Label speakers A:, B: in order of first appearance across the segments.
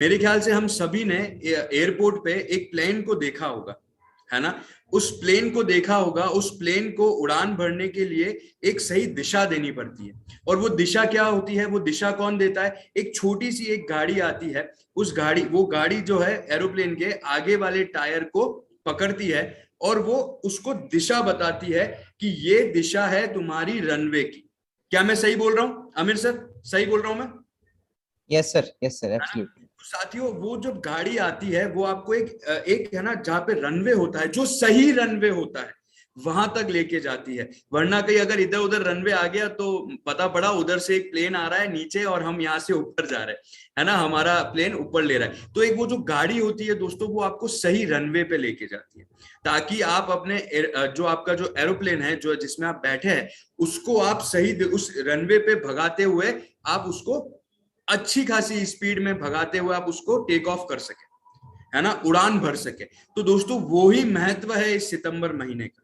A: मेरे ख्याल से हम सभी ने एयरपोर्ट पे एक प्लेन को देखा होगा, है ना। उस प्लेन को देखा होगा, उस प्लेन को उड़ान भरने के लिए एक सही दिशा देनी पड़ती है। और वो दिशा क्या होती है, वो दिशा कौन देता है? एक छोटी सी एक गाड़ी आती है, वो गाड़ी जो है एरोप्लेन के आगे वाले टायर को पकड़ती है और वो उसको दिशा बताती है कि ये दिशा है तुम्हारी रनवे की। क्या मैं सही बोल रहा हूं आमिर सर? सही बोल रहा हूं मैं?
B: यस सर, यस सर,
A: है ना।
B: एब्सोल्युटली।
A: तो साथियों, वो जब गाड़ी आती है वो आपको एक है ना, जहाँ पे रनवे होता है, जो सही रनवे होता है वहां तक लेके जाती है। वरना कहीं अगर इधर उधर रनवे आ गया तो पता पड़ा उधर से एक प्लेन आ रहा है नीचे और हम यहाँ से ऊपर जा रहे हैं, है ना, हमारा प्लेन ऊपर ले रहा है। तो एक वो जो गाड़ी होती है दोस्तों, वो आपको सही रनवे पे लेके जाती है, ताकि आप अपने जो आपका जो एरोप्लेन है, जो जिसमें आप बैठे हैं, उसको आप सही उस रनवे पे भगाते हुए आप उसको अच्छी खासी स्पीड में भगाते हुए आप उसको टेक ऑफ कर सके, है ना, उड़ान भर सके। तो दोस्तों वो ही महत्व है इस सितंबर महीने का।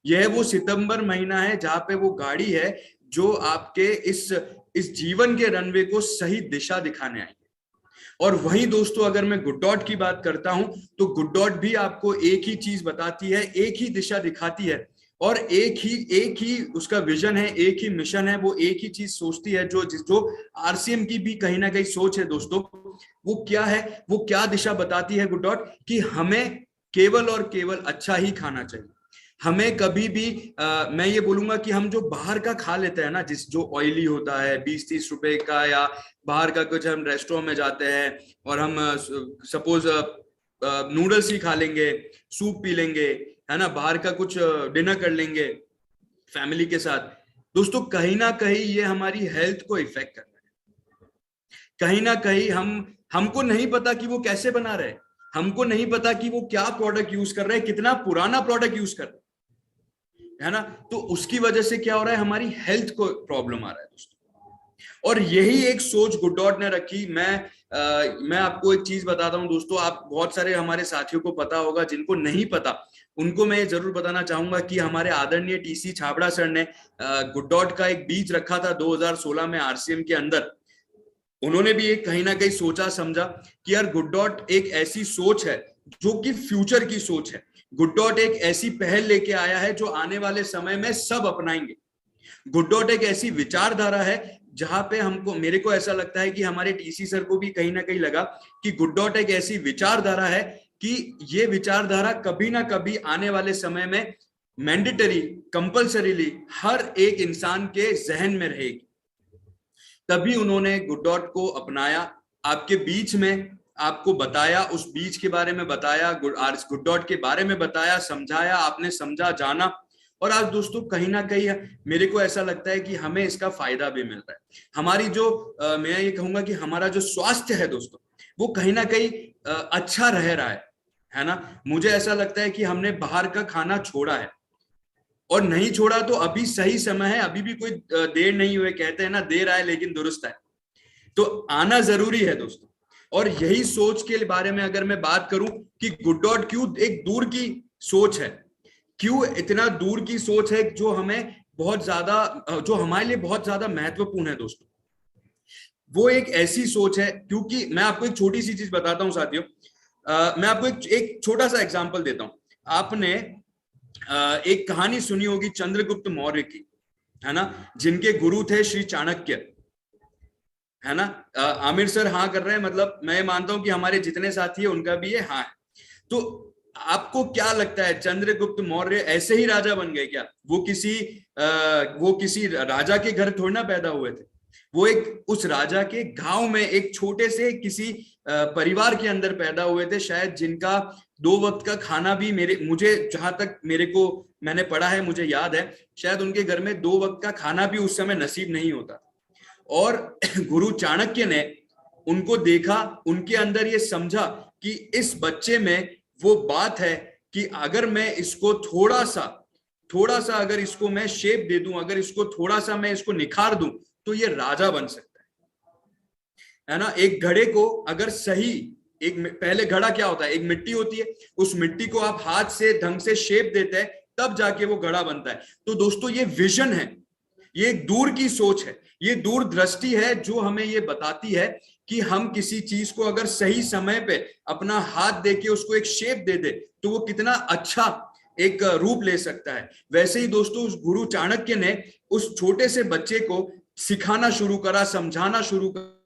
A: यह वो सितंबर महीना है जहां पे वो गाड़ी है जो आपके इस जीवन के रनवे को सही दिशा दिखाने आई। और वहीं दोस्तों, अगर मैं गुड डॉट की बात करता हूं, तो गुड डॉट भी आपको एक ही चीज बताती है, एक ही दिशा दिखाती है, और एक ही उसका विजन है, एक ही मिशन है, वो एक ही चीज सोचती है, जो आरसीएम की भी कहीं ना कहीं सोच है दोस्तों। वो क्या है, वो क्या दिशा बताती है गुड डॉट? कि हमें केवल और केवल अच्छा ही खाना चाहिए। हमें कभी भी मैं ये बोलूंगा कि हम जो बाहर का खा लेते हैं ना, जो ऑयली होता है 20-30 रुपए का, या बाहर का कुछ हम रेस्टोरेंट में जाते हैं और हम सपोज नूडल्स ही खा लेंगे, सूप पी लेंगे, है ना, बाहर का कुछ डिनर कर लेंगे फैमिली के साथ। दोस्तों कहीं ना कहीं ये हमारी हेल्थ को इफेक्ट कर रहा है। कहीं ना कहीं हमको नहीं पता कि वो कैसे बना रहे हैं, हमको नहीं पता कि वो क्या प्रोडक्ट यूज कर रहे हैं, कितना पुराना प्रोडक्ट यूज कर रहे है ना। तो उसकी वजह से क्या हो रहा है, हमारी हेल्थ को प्रॉब्लम आ रहा है दोस्तों। और यही एक सोच गुड डॉट ने रखी। मैं आपको एक चीज बताता हूं दोस्तों, आप बहुत सारे हमारे साथियों को पता होगा, जिनको नहीं पता उनको मैं ये जरूर बताना चाहूंगा कि हमारे आदरणीय टीसी छाबड़ा सर ने गुड डॉट का एक बीज रखा था 2016 में आरसीएम के अंदर। उन्होंने भी एक कहीं ना कहीं सोचा समझा कि यार गुड डॉट एक ऐसी सोच है जो कि फ्यूचर की सोच है। गुड डॉट एक ऐसी पहल लेके आया है जो आने वाले समय में सब अपनाएंगे। गुड डॉट एक ऐसी विचारधारा है जहां पे हमको, मेरे को ऐसा लगता है कि हमारे टीसी सर को भी कहीं ना कहीं लगा कि गुड डॉट एक ऐसी विचारधारा है कि ये विचारधारा कभी ना कभी आने वाले समय में मैंडेटरी, कंपल्सरीली हर एक इंसान के जहन में रहेगी। तभी उन्होंने गुड डॉट को अपनाया, आपके बीच में आपको बताया, उस बीच के बारे में बताया, गुड डॉट के बारे में बताया, समझाया, आपने समझा, जाना। और आज दोस्तों कहीं ना कहीं मेरे को ऐसा लगता है कि हमें इसका फायदा भी मिल रहा है। हमारी जो मैं ये कहूंगा कि हमारा जो स्वास्थ्य है दोस्तों, वो कहीं ना कहीं अच्छा रह रहा है ना। मुझे ऐसा लगता है कि हमने बाहर का खाना छोड़ा है, और नहीं छोड़ा तो अभी सही समय है, अभी भी कोई देर नहीं हुए, कहते हैं ना, देर आए लेकिन दुरुस्त है। तो आना जरूरी है दोस्तों। और यही सोच के बारे में अगर मैं बात करूं कि गुड डॉट क्यों एक दूर की सोच है, क्यों इतना दूर की सोच है, जो हमें बहुत ज्यादा, जो हमारे लिए बहुत ज्यादा महत्वपूर्ण है दोस्तों। वो एक ऐसी सोच है, क्योंकि मैं आपको एक छोटी सी चीज बताता हूं साथियों। मैं आपको एक छोटा सा एग्जांपल देता हूं। आपने एक कहानी सुनी होगी चंद्रगुप्त मौर्य की, है ना, जिनके गुरु थे श्री चाणक्य, है ना। आमिर सर हाँ कर रहे हैं, मतलब मैं मानता हूं कि हमारे जितने साथी है उनका भी ये हाँ है। तो आपको क्या लगता है, चंद्रगुप्त मौर्य ऐसे ही राजा बन गए क्या? वो किसी राजा के घर थोड़ी ना पैदा हुए थे। वो एक उस राजा के गांव में एक छोटे से किसी परिवार के अंदर पैदा हुए थे, शायद जिनका 2 वक्त का खाना भी, मुझे जहां तक मैंने पढ़ा है, मुझे याद है, शायद उनके घर में 2 वक्त का खाना भी उस समय नसीब नहीं होता। और गुरु चाणक्य ने उनको देखा, उनके अंदर ये समझा कि इस बच्चे में वो बात है कि अगर मैं इसको थोड़ा सा अगर इसको मैं शेप दे दूं, अगर इसको थोड़ा सा मैं इसको निखार दूं, तो ये राजा बन सकता है ना। एक घड़े को अगर सही, पहले घड़ा क्या होता है, एक मिट्टी होती है, उस मिट्टी को आप हाथ से ढंग से शेप देते हैं, तब जाके वो घड़ा बनता है। तो दोस्तों ये विजन है, ये एक दूर की सोच है, ये दूरदृष्टि है, जो हमें ये बताती है कि हम किसी चीज को अगर सही समय पे अपना हाथ देके उसको एक शेप दे दे तो वो कितना अच्छा एक रूप ले सकता है। वैसे ही दोस्तों उस गुरु चाणक्य ने उस छोटे से बच्चे को सिखाना शुरू करा, समझाना शुरू करा,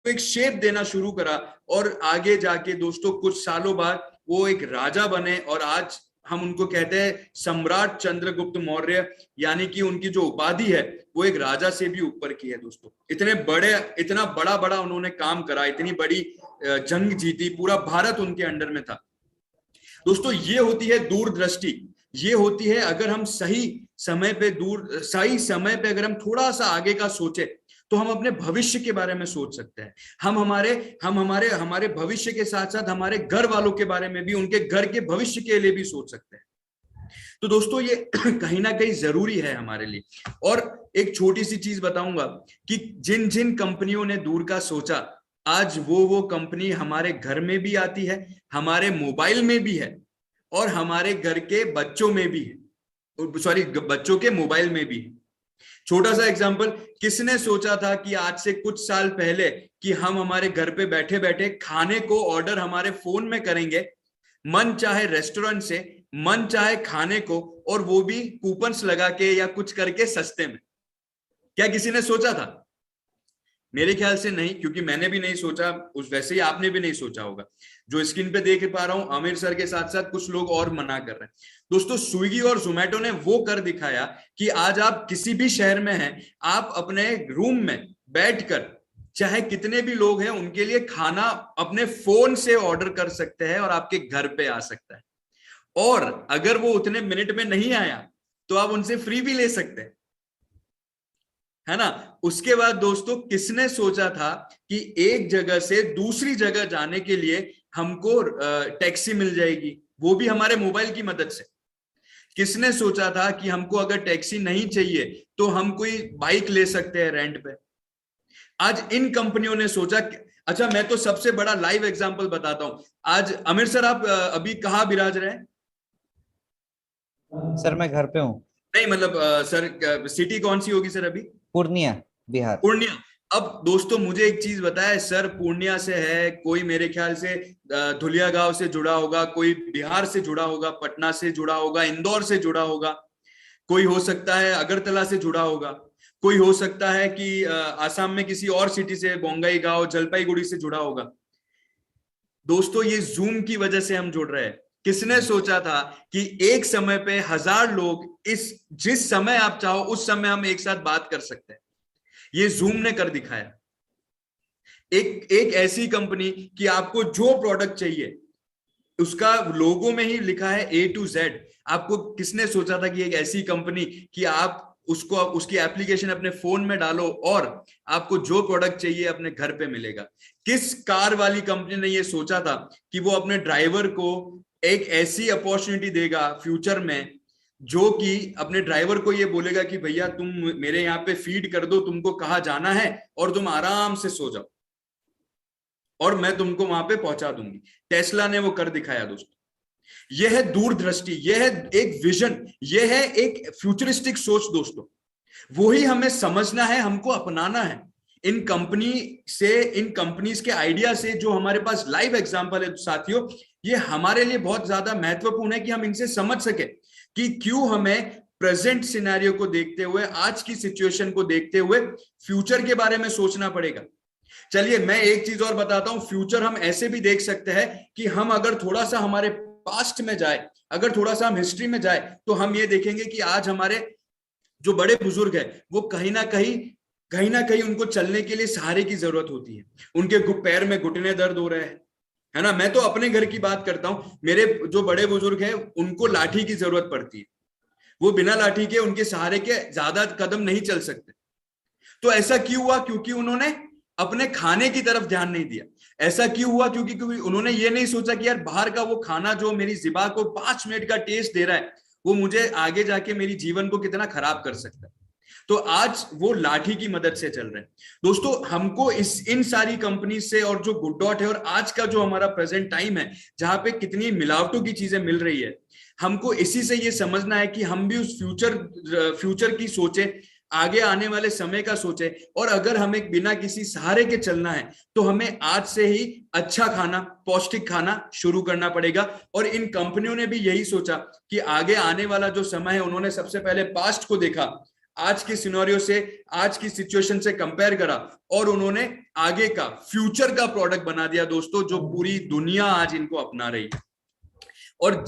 A: एक शेप देना शुरू करा, और आगे जाके दोस्तों कुछ सालों बाद वो एक राजा बने, और आज हम उनको कहते हैं सम्राट चंद्रगुप्त मौर्य, यानी कि उनकी जो उपाधि है वो एक राजा से भी ऊपर की है दोस्तों। इतना बड़ा बड़ा उन्होंने काम करा, इतनी बड़ी जंग जीती, पूरा भारत उनके अंडर में था दोस्तों। ये होती है दूरदृष्टि, ये होती है अगर हम सही समय पे अगर हम थोड़ा सा आगे का सोचे तो हम अपने भविष्य के बारे में सोच सकते हैं। हम हमारे भविष्य के साथ साथ हमारे घर वालों के बारे में भी, उनके घर के भविष्य के लिए भी सोच सकते हैं। तो दोस्तों ये कहीं ना कहीं जरूरी है हमारे लिए। और एक छोटी सी चीज बताऊंगा कि जिन जिन कंपनियों ने दूर का सोचा, आज वो कंपनी हमारे घर में भी आती है, हमारे मोबाइल में भी है, और हमारे घर के बच्चों में भी है, सॉरी बच्चों के मोबाइल में भी है। छोटा सा एग्जांपल, किसने सोचा था कि आज से कुछ साल पहले कि हम हमारे घर पे बैठे बैठे खाने को ऑर्डर हमारे फोन में करेंगे, मन चाहे रेस्टोरेंट से, मन चाहे खाने को, और वो भी कूपन्स लगा के या कुछ करके सस्ते में। क्या किसी ने सोचा था? मेरे ख्याल से नहीं, क्योंकि मैंने भी नहीं सोचा, वैसे ही आपने भी नहीं सोचा होगा। जो स्क्रीन पे देख पा रहा हूं, आमिर सर के साथ साथ कुछ लोग और मना कर रहे हैं। दोस्तों स्विगी और जोमेटो ने वो कर दिखाया कि आज आप किसी भी शहर में हैं, आप अपने रूम में बैठकर चाहे कितने भी लोग हैं उनके लिए खाना अपने फोन से ऑर्डर कर सकते हैं और आपके घर पे आ सकता है। और अगर वो उतने मिनट में नहीं आया तो आप उनसे फ्री भी ले सकते हैं, है ना। उसके बाद दोस्तों किसने सोचा था कि एक जगह से दूसरी जगह जाने के लिए हमको टैक्सी मिल जाएगी, वो भी हमारे मोबाइल की मदद से। किसने सोचा था कि हमको अगर टैक्सी नहीं चाहिए तो हम कोई बाइक ले सकते हैं रेंट पे। आज इन कंपनियों ने सोचा। अच्छा मैं तो सबसे बड़ा लाइव एग्जांपल बताता हूं। आज आमिर सर आप अभी कहाँ विराज रहे हैं?
B: सर मैं घर पे हूँ।
A: नहीं मतलब सर सिटी कौन सी होगी सर अभी?
B: पूर्णिया, बिहार।
A: पूर्णिया। अब दोस्तों मुझे एक चीज बताया, सर पूर्णिया से है, कोई मेरे ख्याल से धुलिया गांव से जुड़ा होगा, कोई बिहार से जुड़ा होगा, पटना से जुड़ा होगा, इंदौर से जुड़ा होगा, कोई हो सकता है अगरतला से जुड़ा होगा, कोई हो सकता है कि आसाम में किसी और सिटी से, बोंगाईगांव, जलपाईगुड़ी से जुड़ा होगा। दोस्तों ये जूम की वजह से हम जुड़ रहे हैं। किसने सोचा था कि एक समय पे 1000 लोग जिस समय आप चाहो उस समय हम एक साथ बात कर सकते हैं। ये जूम ने कर दिखाया। एक ऐसी कंपनी कि आपको जो प्रोडक्ट चाहिए उसका लोगो में ही लिखा है A to Z। आपको किसने सोचा था कि एक ऐसी कंपनी कि आप उसकी एप्लीकेशन अपने फोन में डालो और आपको जो प्रोडक्ट चाहिए अपने घर पे मिलेगा। किस कार वाली कंपनी ने ये सोचा था कि वो अपने ड्राइवर को एक ऐसी अपॉर्चुनिटी देगा फ्यूचर में, जो कि अपने ड्राइवर को ये बोलेगा कि भैया तुम मेरे यहाँ पे फीड कर दो, तुमको कहाँ जाना है और तुम आराम से सो जाओ और मैं तुमको वहां पे पहुंचा दूंगी। टेस्ला ने वो कर दिखाया दोस्तों। यह है दूरदृष्टि, यह है एक विजन, यह है एक फ्यूचरिस्टिक सोच दोस्तों। वो ही हमें समझना है, हमको अपनाना है। इन कंपनीज के आइडिया से जो हमारे पास लाइव एग्जांपल है साथियों, ये हमारे लिए बहुत ज्यादा महत्वपूर्ण है कि हम इनसे समझ सके कि क्यों हमें प्रेजेंट सिनेरियो को देखते हुए, आज की सिचुएशन को देखते हुए फ्यूचर के बारे में सोचना पड़ेगा। चलिए मैं एक चीज और बताता हूं। फ्यूचर हम ऐसे भी देख सकते हैं कि हम अगर थोड़ा सा हमारे पास्ट में जाए, अगर थोड़ा सा हम हिस्ट्री में जाए, तो हम ये देखेंगे कि आज हमारे जो बड़े बुजुर्ग हैं वो कहीं ना कहीं उनको चलने के लिए सहारे की जरूरत होती है। उनके पैर में घुटने दर्द हो रहे हैं, है ना। मैं तो अपने घर की बात करता हूं, मेरे जो बड़े बुजुर्ग हैं उनको लाठी की जरूरत पड़ती है। वो बिना लाठी के, उनके सहारे के ज्यादा कदम नहीं चल सकते। तो ऐसा क्यों हुआ? क्योंकि उन्होंने अपने खाने की तरफ ध्यान नहीं दिया। ऐसा क्यों हुआ? क्योंकि उन्होंने ये नहीं सोचा कि यार बाहर का वो खाना जो मेरी ज़िबा को 5 मिनट का टेस्ट दे रहा है, वो मुझे आगे जाके मेरी जीवन को कितना खराब कर सकता है। तो आज वो लाठी की मदद से चल रहे हैं दोस्तों। हमको इन सारी कंपनी से, और जो गुड डॉट है और आज का जो हमारा प्रेजेंट टाइम है जहां पे कितनी मिलावटों की चीजें मिल रही है, हमको इसी से ये समझना है कि हम भी उस फ्यूचर की सोचे, आगे आने वाले समय का सोचे, और अगर हमें बिना किसी सहारे के चलना है तो हमें आज से ही अच्छा खाना, पौष्टिक खाना शुरू करना पड़ेगा। और इन कंपनियों ने भी यही सोचा कि आगे आने वाला जो समय है, उन्होंने सबसे पहले पास्ट को देखा, आज के सिनेरियो से, आज की सिचुएशन से कंपेयर करा, और उन्होंने आगे का फ्यूचर का प्रोडक्ट बना दिया दोस्तों, जो पूरी दुनिया आज इनको अपना रही है। और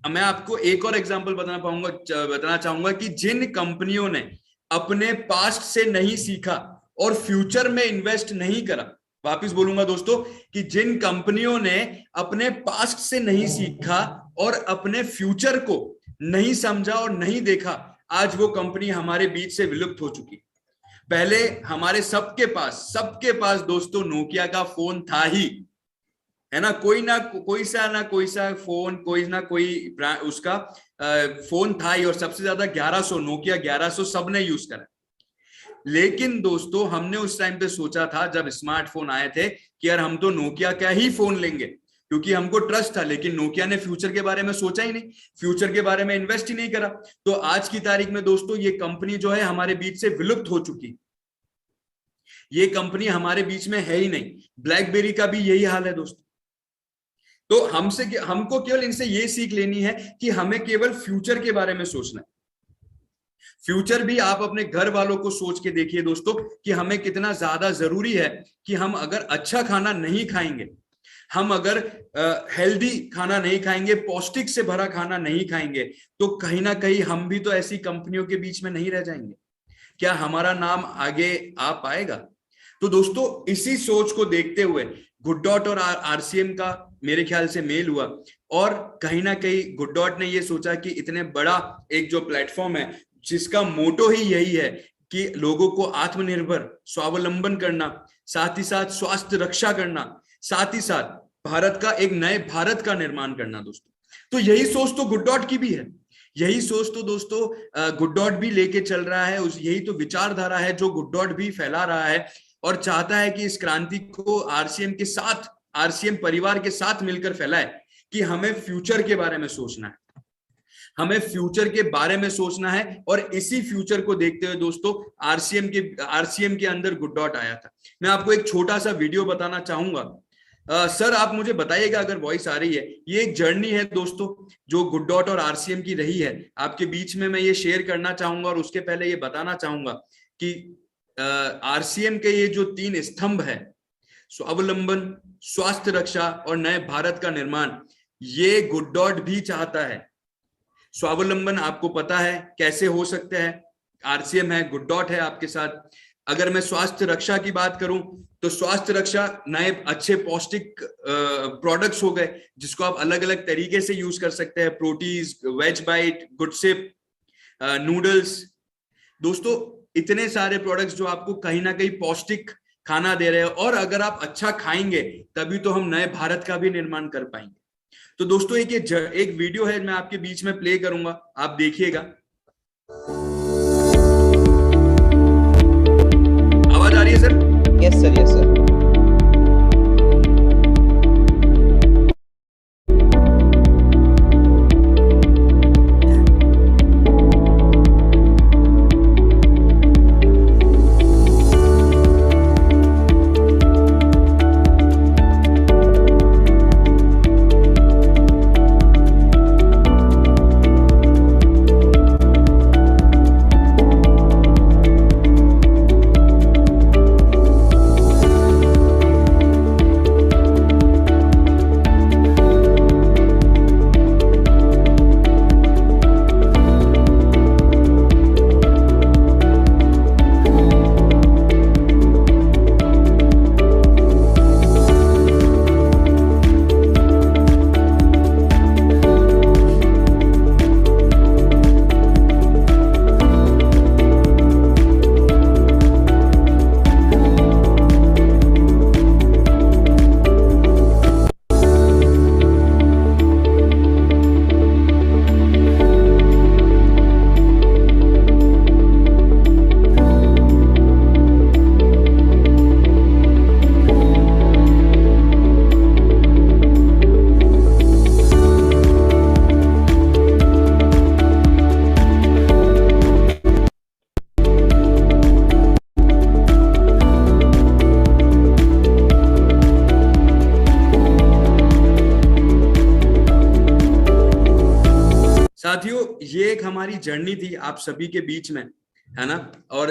A: मैं आपको एक और एग्जांपल बताना चाहूंगा कि जिन कंपनियों ने अपने पास्ट से नहीं सीखा और फ्यूचर में इन्वेस्ट नहीं करा, वापस बोलूंगा दोस्तों, कि जिन कंपनियों ने अपने पास्ट से नहीं सीखा और अपने फ्यूचर को नहीं समझा और नहीं देखा, आज वो कंपनी हमारे बीच से विलुप्त हो चुकी। पहले हमारे सबके पास दोस्तों नोकिया का फोन था ही, है ना, कोई सा फोन, कोई ना कोई उसका फोन था ही, और सबसे ज्यादा 1100, नोकिया 1100 सबने यूज करा। लेकिन दोस्तों हमने उस टाइम पे सोचा था जब स्मार्टफोन आए थे कि यार हम तो नोकिया का ही फोन लेंगे, क्योंकि हमको ट्रस्ट था। लेकिन नोकिया ने फ्यूचर के बारे में सोचा ही नहीं, फ्यूचर के बारे में इन्वेस्ट ही नहीं करा। तो आज की तारीख में दोस्तों ये कंपनी जो है हमारे बीच से विलुप्त हो चुकी, ये कंपनी हमारे बीच में है ही नहीं। ब्लैकबेरी का भी यही हाल है दोस्तों। तो हमको केवल इनसे ये सीख लेनी है कि हमें केवल फ्यूचर के बारे में सोचना है। फ्यूचर भी आप अपने घर वालों को सोच के देखिए दोस्तों, कि हमें कितना ज्यादा जरूरी है कि हम अगर अच्छा खाना नहीं खाएंगे, हम अगर हेल्दी खाना नहीं खाएंगे, पौष्टिक से भरा खाना नहीं खाएंगे, तो कहीं ना कहीं हम भी तो ऐसी कंपनियों के बीच में नहीं रह जाएंगे। क्या हमारा नाम आगे आ पाएगा? तो दोस्तों इसी सोच को देखते हुए गुड डॉट और आरसीएम का मेरे ख्याल से मेल हुआ, और कहीं ना कहीं गुड डॉट ने ये सोचा कि इतने बड़ा एक जो प्लेटफॉर्म है, जिसका मोटो ही यही है कि लोगों को आत्मनिर्भर, स्वावलंबन करना, साथ ही साथ स्वास्थ्य रक्षा करना, साथ ही साथ भारत का एक नए भारत का निर्माण करना दोस्तों। तो यही सोच तो गुड डॉट की भी है, यही सोच तो दोस्तों गुड डॉट भी लेके चल रहा है, यही तो विचारधारा है जो गुड डॉट भी फैला रहा है, और चाहता है कि इस क्रांति को आरसीएम के साथ, आरसीएम परिवार के साथ मिलकर फैलाए, कि हमें फ्यूचर के बारे में सोचना है, हमें फ्यूचर के बारे में सोचना है। और इसी फ्यूचर को देखते हुए दोस्तों आरसीएम के अंदर गुड डॉट आया था। मैं आपको एक छोटा सा वीडियो बताना चाहूंगा। सर आप मुझे बताइएगा अगर वॉइस आ रही है। ये एक जर्नी है दोस्तों जो गुड डॉट और आरसीएम की रही है, आपके बीच में मैं ये शेयर करना चाहूंगा। और उसके पहले ये बताना चाहूंगा कि आरसीएम के ये जो 3 स्तंभ है, स्वावलंबन, स्वास्थ्य रक्षा और नए भारत का निर्माण, ये गुड डॉट भी चाहता है। स्वावलंबन आपको पता है कैसे हो सकते हैं, आरसीएम है, गुड डॉट है आपके साथ। अगर मैं स्वास्थ्य रक्षा की बात करूं तो स्वास्थ्य रक्षा, नए अच्छे पौष्टिक प्रोडक्ट्स हो गए जिसको आप अलग अलग तरीके से यूज कर सकते हैं, प्रोटीज, veg bite, good sip, noodles. दोस्तों इतने सारे प्रोडक्ट्स जो आपको कहीं ना कहीं पौष्टिक खाना दे रहे हैं, और अगर आप अच्छा खाएंगे तभी तो हम नए भारत का भी निर्माण कर पाएंगे। तो दोस्तों एक वीडियो है, मैं आपके बीच में प्ले करूंगा, आप देखिएगा। आवाज आ रही है sir?
B: Yes sir, yes sir.
A: साथियों, ये एक हमारी जर्नी थी आप सभी के बीच में, है ना। और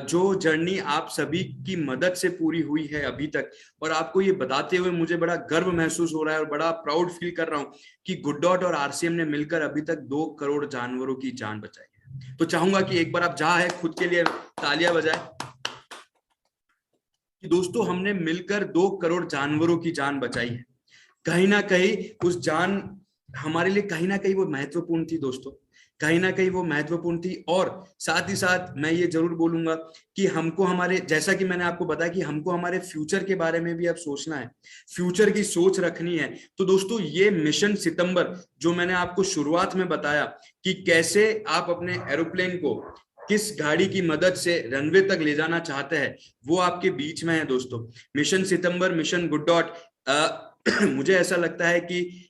A: जो जर्नी आप सभी की मदद से पूरी हुई है अभी तक, और आपको ये बताते हुए मुझे बड़ा गर्व महसूस हो रहा है और बड़ा प्राउड फील कर रहा हूं कि गुड डॉट और आरसीएम ने मिलकर अभी तक 2 करोड़ जानवरों की जान बचाई है। तो चाहूंगा कि एक बार आप जहां है खुद के लिए तालियां बजाएं कि दोस्तों हमने मिलकर 2 करोड़ जानवरों की जान बचाई है। कहीं ना कहीं उस जान हमारे लिए कहीं ना कहीं वो महत्वपूर्ण थी दोस्तों, कहीं ना कहीं वो महत्वपूर्ण थी। और साथ ही साथ मैं ये जरूर बोलूंगा कि हमको हमारे, जैसा कि मैंने आपको बताया कि हमको हमारे फ्यूचर के बारे में भी अब सोचना है, फ्यूचर की सोच रखनी है। तो दोस्तों ये मिशन सितंबर जो मैंने आपको शुरुआत में बताया कि कैसे आप अपने एरोप्लेन को किस गाड़ी की मदद से रनवे तक ले जाना चाहते हैं, वो आपके बीच में है दोस्तों। मिशन सितंबर, मिशन गुड डॉट, मुझे ऐसा लगता है कि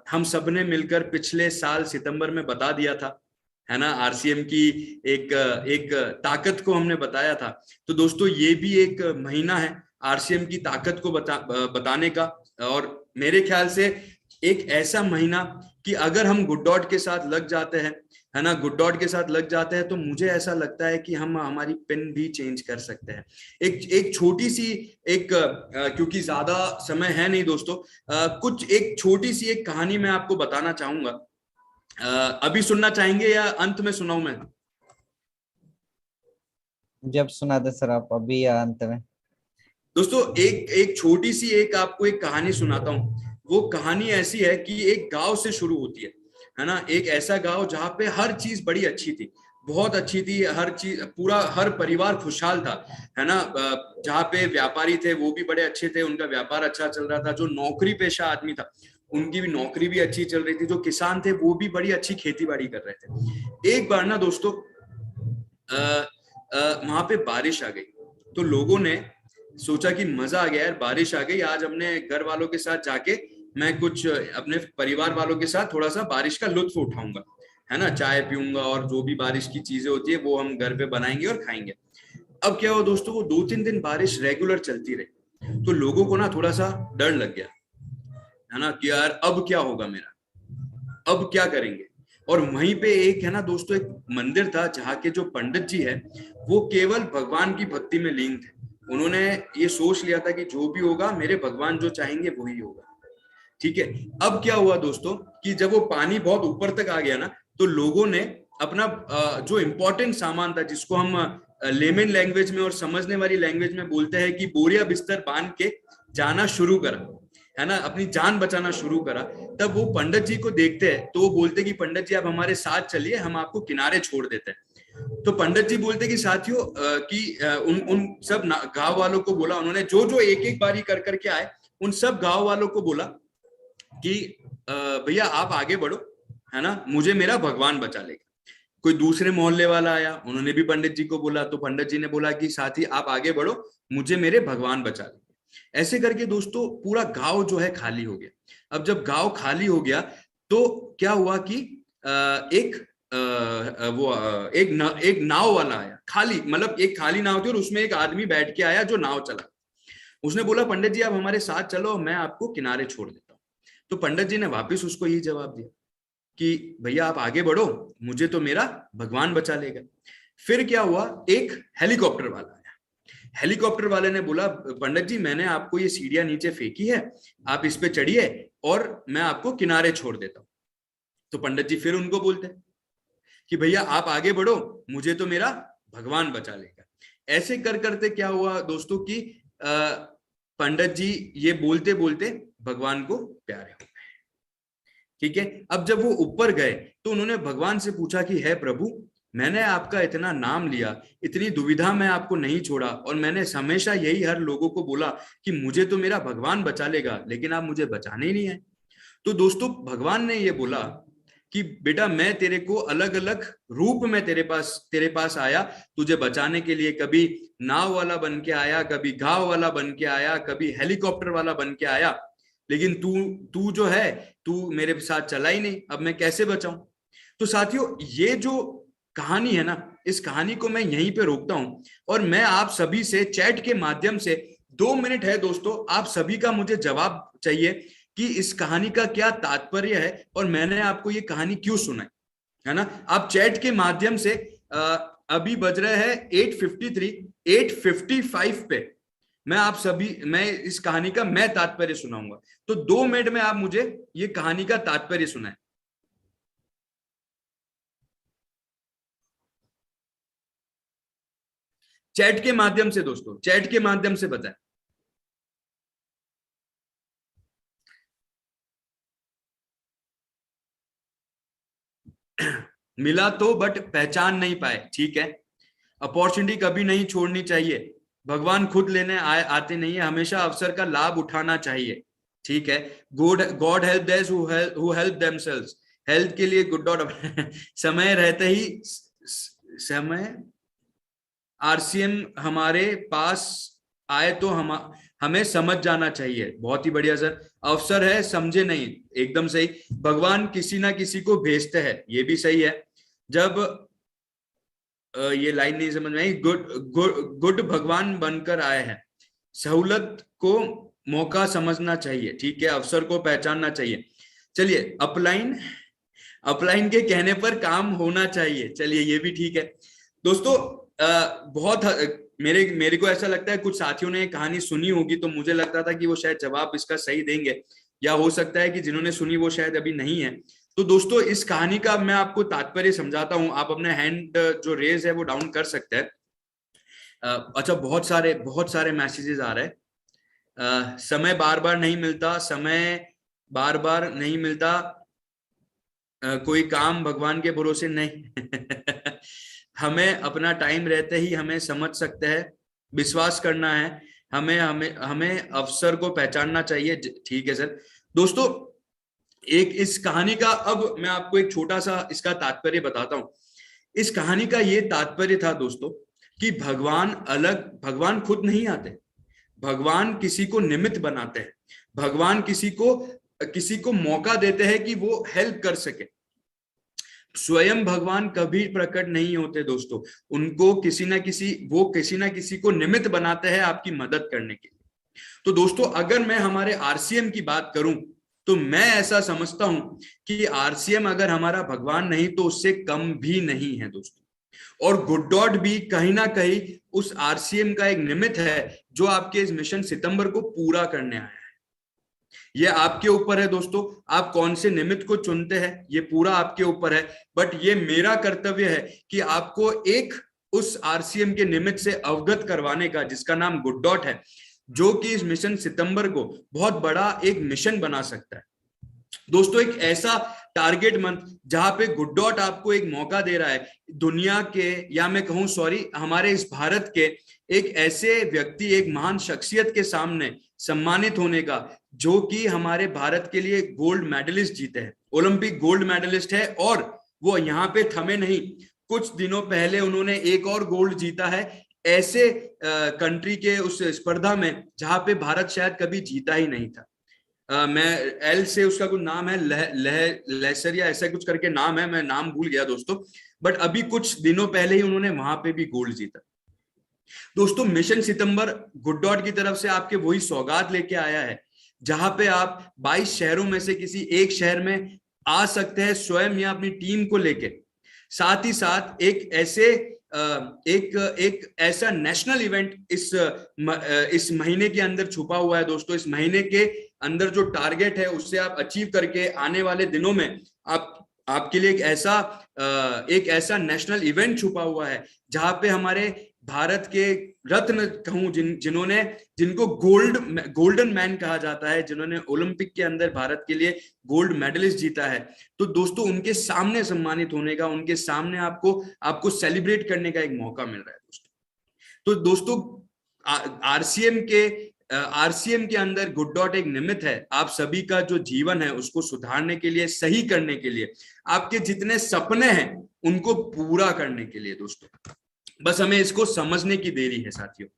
A: हम सबने मिलकर पिछले साल सितंबर में बता दिया था, है ना, आरसीएम की एक ताकत को हमने बताया था। तो दोस्तों ये भी एक महीना है आरसीएम की ताकत को बताने का, और मेरे ख्याल से एक ऐसा महीना कि अगर हम गुड डॉट के साथ लग जाते हैं, है ना, गुड डॉट के साथ लग जाते हैं, तो मुझे ऐसा लगता है कि हम हमारी पिन भी चेंज कर सकते हैं। एक छोटी सी क्योंकि ज्यादा समय है नहीं दोस्तों, कुछ एक छोटी सी एक कहानी मैं आपको बताना चाहूंगा। अभी सुनना चाहेंगे या अंत में सुनाऊं मैं?
B: जब सुना दे सर आप, अभी या अंत में?
A: दोस्तों एक छोटी सी आपको एक कहानी सुनाता हूँ। वो कहानी ऐसी है कि एक गांव से शुरू होती है ना। एक ऐसा गांव जहाँ पे हर चीज बड़ी अच्छी थी, बहुत अच्छी थी, हर चीज, पूरा हर परिवार खुशहाल था, है ना। जहाँ पे व्यापारी थे वो भी बड़े अच्छे थे, उनका व्यापार अच्छा चल रहा था। जो नौकरी पेशा आदमी था उनकी भी नौकरी भी अच्छी चल रही थी। जो किसान थे वो भी बड़ी अच्छी खेती बाड़ी कर रहे थे। एक बार ना दोस्तों वहां पे बारिश आ गई, तो लोगों ने सोचा कि मजा आ गया यार, बारिश आ गई, आज अपने घर वालों के साथ जाके मैं कुछ अपने परिवार वालों के साथ थोड़ा सा बारिश का लुत्फ उठाऊंगा, है ना, चाय पीऊंगा और जो भी बारिश की चीजें होती है वो हम घर पे बनाएंगे और खाएंगे। अब क्या हुआ दोस्तों, वो 2-3 दिन बारिश रेगुलर चलती रही, तो लोगों को ना थोड़ा सा डर लग गया, है ना, कि यार अब क्या होगा मेरा, अब क्या करेंगे। और वहीं पे एक, है ना दोस्तों, एक मंदिर था जहाँ के जो पंडित जी है वो केवल भगवान की भक्ति में लीन थे। उन्होंने ये सोच लिया था कि जो भी होगा मेरे भगवान जो चाहेंगे वही होगा, ठीक है। अब क्या हुआ दोस्तों कि जब वो पानी बहुत ऊपर तक आ गया ना, तो लोगों ने अपना जो इंपॉर्टेंट सामान था, जिसको हम लेमन लैंग्वेज में और समझने वाली लैंग्वेज में बोलते हैं, कि बोरिया बिस्तर बांध के जाना शुरू करा, है ना, अपनी जान बचाना शुरू करा। तब वो पंडित जी को देखते हैं तो वो बोलते कि पंडित जी आप हमारे साथ चलिए, हम आपको किनारे छोड़ देते हैं। तो पंडित जी बोलते कि साथियों कि उन सब गांव वालों को बोला, उन्होंने जो जो एक एक बारी कर करके आए उन सब गांव वालों को बोला कि भैया आप आगे बढ़ो, है ना, मुझे मेरा भगवान बचा लेगा। कोई दूसरे मोहल्ले वाला आया, उन्होंने भी पंडित जी को बोला, तो पंडित जी ने बोला कि साथी आप आगे बढ़ो, मुझे मेरे भगवान बचा लेंगे। ऐसे करके दोस्तों पूरा गांव जो है खाली हो गया। अब जब गांव खाली हो गया तो क्या हुआ कि एक नाव वाला आया, खाली, मतलब एक खाली नाव थी और उसमें एक आदमी बैठ के आया जो नाव चला। उसने बोला पंडित जी आप हमारे साथ चलो, मैं आपको किनारे छोड़ देता हूँ। तो पंडित जी ने वापिस उसको यही जवाब दिया कि भैया आप आगे बढ़ो, मुझे तो मेरा भगवान बचा लेगा। फिर क्या हुआ, एक हेलीकॉप्टर वाला आया। हेलीकॉप्टर वाले ने बोला पंडित जी मैंने आपको ये सीढ़ियां नीचे फेंकी है, आप इस पे चढ़िए और मैं आपको किनारे छोड़ देता हूं। तो पंडित जी फिर उनको बोलते कि भैया आप आगे बढ़ो, मुझे तो मेरा भगवान बचा लेगा। ऐसे कर करते क्या हुआ दोस्तों कि पंडित जी ये बोलते बोलते भगवान को प्यारे हो गए, ठीक है। अब जब वो ऊपर गए तो उन्होंने भगवान से पूछा कि हे प्रभु, मैंने आपका इतना नाम लिया, इतनी दुविधा में आपको नहीं छोड़ा, और मैंने हमेशा यही हर लोगों को बोला कि मुझे तो मेरा भगवान बचा लेगा, लेकिन आप मुझे बचाने ही नहीं है। तो दोस्तों भगवान ने ये बोला कि बेटा मैं तेरे को अलग अलग रूप में तेरे पास आया तुझे बचाने के लिए। कभी नाव वाला बन के आया, कभी घाव वाला बन के आया, कभी हेलीकॉप्टर वाला बन के आया, लेकिन तू जो है तू मेरे साथ चला ही नहीं, अब मैं कैसे बचाऊं। तो साथियों ये जो कहानी है ना, इस कहानी को मैं यहीं पे रोकता हूं और मैं आप सभी से चैट के माध्यम से 2 मिनट है दोस्तों, आप सभी का मुझे जवाब चाहिए कि इस कहानी का क्या तात्पर्य है और मैंने आपको ये कहानी क्यों सुनाई, है ना। आप चैट के माध्यम से अभी बज रहे हैं 8:53, 8:55 पे मैं इस कहानी का मैं तात्पर्य सुनाऊंगा। तो 2 मिनट में आप मुझे ये कहानी का तात्पर्य सुनाएं। चैट के माध्यम से दोस्तों, चैट के माध्यम से बताएं। मिला तो बट पहचान नहीं पाए, ठीक है। अपॉर्चुनिटी कभी नहीं छोड़नी चाहिए, भगवान खुद लेने आते नहीं है, हमेशा अवसर का लाभ उठाना चाहिए, ठीक है। गॉड हेल्प देस हु हेल्प देमसेल्व्स, हेल्प के लिए गुड डॉट समय रहते ही समय आरसीएम हमारे पास आए तो हमें समझ जाना चाहिए। बहुत ही बढ़िया सर, अवसर है समझे नहीं, एकदम सही। भगवान किसी ना किसी को भेजते हैं, ये भी सही है। जब ये लाइन नहीं समझ में आई, गुड भगवान बनकर आए हैं, सहूलत को मौका समझना चाहिए, ठीक है, अवसर को पहचानना चाहिए। चलिए अपलाइन, अपलाइन के कहने पर काम होना चाहिए, चलिए ये भी ठीक है दोस्तों। बहुत मेरे को ऐसा लगता है कुछ साथियों ने कहानी सुनी होगी, तो मुझे लगता था कि वो शायद जवाब इसका सही देंगे, या हो सकता है कि जिन्होंने सुनी वो शायद अभी नहीं है। तो दोस्तों इस कहानी का मैं आपको तात्पर्य समझाता हूं, आप अपने हैंड जो रेज है वो डाउन कर सकते हैं। अच्छा, बहुत सारे मैसेजेस आ रहे हैं। समय बार बार नहीं मिलता, समय बार बार नहीं मिलता, कोई काम भगवान के भरोसे नहीं हमें अपना टाइम रहते ही हमें समझ सकते हैं, विश्वास करना है, हमें हमें हमें अवसर को पहचानना चाहिए, ठीक है सर। दोस्तों एक इस कहानी का, अब मैं आपको एक छोटा सा इसका तात्पर्य बताता हूं। इस कहानी का ये तात्पर्य था दोस्तों कि भगवान खुद नहीं आते, भगवान किसी को निमित्त बनाते हैं, भगवान किसी को मौका देते हैं कि वो हेल्प कर सके। स्वयं भगवान कभी प्रकट नहीं होते दोस्तों, उनको किसी ना किसी को निमित्त बनाते हैं आपकी मदद करने के लिए। तो दोस्तों अगर मैं हमारे आरसीएम की बात करूं, तो मैं ऐसा समझता हूं कि आरसीएम अगर हमारा भगवान नहीं तो उससे कम भी नहीं है दोस्तों। और गुड डॉट भी कहीं ना कहीं उस आरसीएम का एक निमित्त है जो आपके इस मिशन सितंबर को पूरा करने आया है। ये आपके ऊपर है दोस्तों, आप कौन से निमित्त को चुनते हैं, ये पूरा आपके ऊपर है। बट ये मेरा कर्तव्य है कि आपको एक उस आरसीएम के निमित्त से अवगत करवाने का, जिसका नाम गुड डॉट है, जो कि इस मिशन सितंबर को बहुत बड़ा एक मिशन बना सकता है दोस्तों। एक ऐसा टारगेट मंथ जहां पे गुड डॉट आपको एक मौका दे रहा है दुनिया के, या मैं कहूं सॉरी, हमारे इस भारत के एक ऐसे व्यक्ति, एक महान शख्सियत के सामने सम्मानित होने का, जो कि हमारे भारत के लिए गोल्ड मेडलिस्ट जीते हैं, ओलंपिक गोल्ड मेडलिस्ट है। और वो यहाँ पे थमे नहीं, कुछ दिनों पहले उन्होंने एक और गोल्ड जीता है ऐसे कंट्री के उस स्पर्धा में जहां पे भारत शायद कभी जीता ही नहीं था। मैं एल से उसका कुछ नाम है, लेसर या ऐसा कुछ करके नाम है, मैं नाम भूल गया दोस्तों। बट अभी कुछ दिनों पहले ही उन्होंने वहां पे भी गोल्ड जीता दोस्तों। मिशन सितंबर गुड डॉट की तरफ से आपके वही सौगात लेके आया है, जहां पे आप 22 शहरों में से किसी एक शहर में आ सकते हैं स्वयं या अपनी टीम को लेके। साथ ही साथ एक ऐसा नेशनल इवेंट इस महीने के अंदर छुपा हुआ है दोस्तों। इस महीने के अंदर जो टारगेट है उससे आप अचीव करके आने वाले दिनों में आपके लिए एक ऐसा नेशनल इवेंट छुपा हुआ है जहां पे हमारे भारत के रत्न कहूं, जिनको गोल्डन मैन कहा जाता है, जिन्होंने ओलंपिक के अंदर भारत के लिए गोल्ड मेडलिस्ट जीता है, तो दोस्तों उनके सामने सम्मानित होने का, उनके सामने आपको सेलिब्रेट करने का एक मौका मिल रहा है दोस्तों। तो दोस्तों आरसीएम के अंदर गुड डॉट एक निमित्त है आप सभी का जो जीवन है उसको सुधारने के लिए, सही करने के लिए, आपके जितने सपने हैं उनको पूरा करने के लिए दोस्तों। बस हमें इसको समझने की देरी है साथियों।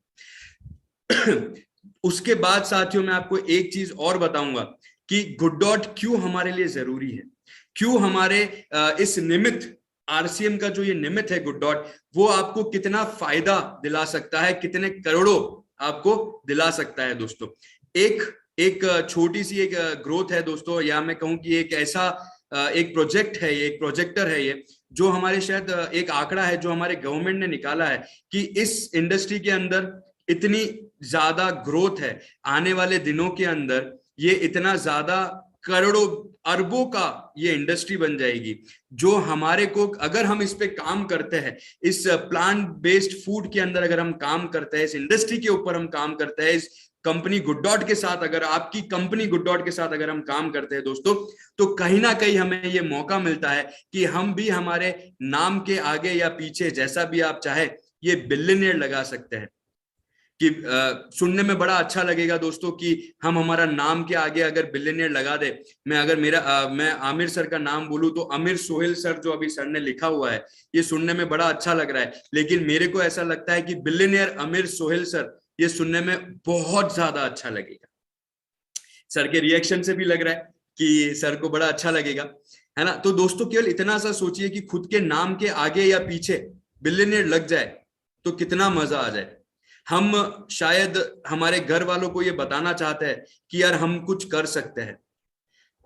A: उसके बाद साथियों मैं आपको एक चीज और बताऊंगा कि गुड डॉट क्यों हमारे लिए जरूरी है, क्यों हमारे इस निमित्त, आरसीएम का जो ये निमित्त है गुड डॉट, वो आपको कितना फायदा दिला सकता है, कितने करोड़ों आपको दिला सकता है दोस्तों। एक एक छोटी सी एक ग्रोथ है दोस्तों, या मैं कहूं कि एक ऐसा एक प्रोजेक्ट है, ये एक प्रोजेक्टर है, ये जो हमारे शायद एक आंकड़ा है जो हमारे गवर्नमेंट ने निकाला है कि इस इंडस्ट्री के अंदर इतनी ज्यादा ग्रोथ है, आने वाले दिनों के अंदर ये इतना ज्यादा करोड़ों अरबों का ये इंडस्ट्री बन जाएगी, जो हमारे को अगर हम इस पे काम करते हैं, इस प्लांट बेस्ड फूड के अंदर अगर हम काम करते हैं, इस इंडस्ट्री के ऊपर हम काम करते हैं, इस कंपनी गुड डॉट के साथ, अगर आपकी कंपनी गुड डॉट के साथ अगर हम काम करते हैं दोस्तों, तो कहीं ना कहीं हमें ये मौका मिलता है कि हम भी हमारे नाम के आगे या पीछे, जैसा भी आप चाहे, ये बिलियनियर लगा सकते हैं। कि सुनने में बड़ा अच्छा लगेगा दोस्तों कि हम हमारा नाम के आगे अगर बिलियनियर लगा दे। मैं आमिर सर का नाम बोलूं तो अमीर सोहेल सर, जो अभी सर ने लिखा हुआ है, ये सुनने में बड़ा अच्छा लग रहा है, लेकिन मेरे को ऐसा लगता है कि बिलियनियर अमीर सोहेल सर, ये सुनने में बहुत ज्यादा अच्छा लगेगा। सर के रिएक्शन से भी लग रहा है कि सर को बड़ा अच्छा लगेगा, है ना। तो दोस्तों केवल इतना सा सोचिए कि खुद के नाम के आगे या पीछे बिलियनियर लग जाए तो कितना मजा आ जाए। हम शायद हमारे घर वालों को ये बताना चाहते हैं कि यार हम कुछ कर सकते हैं,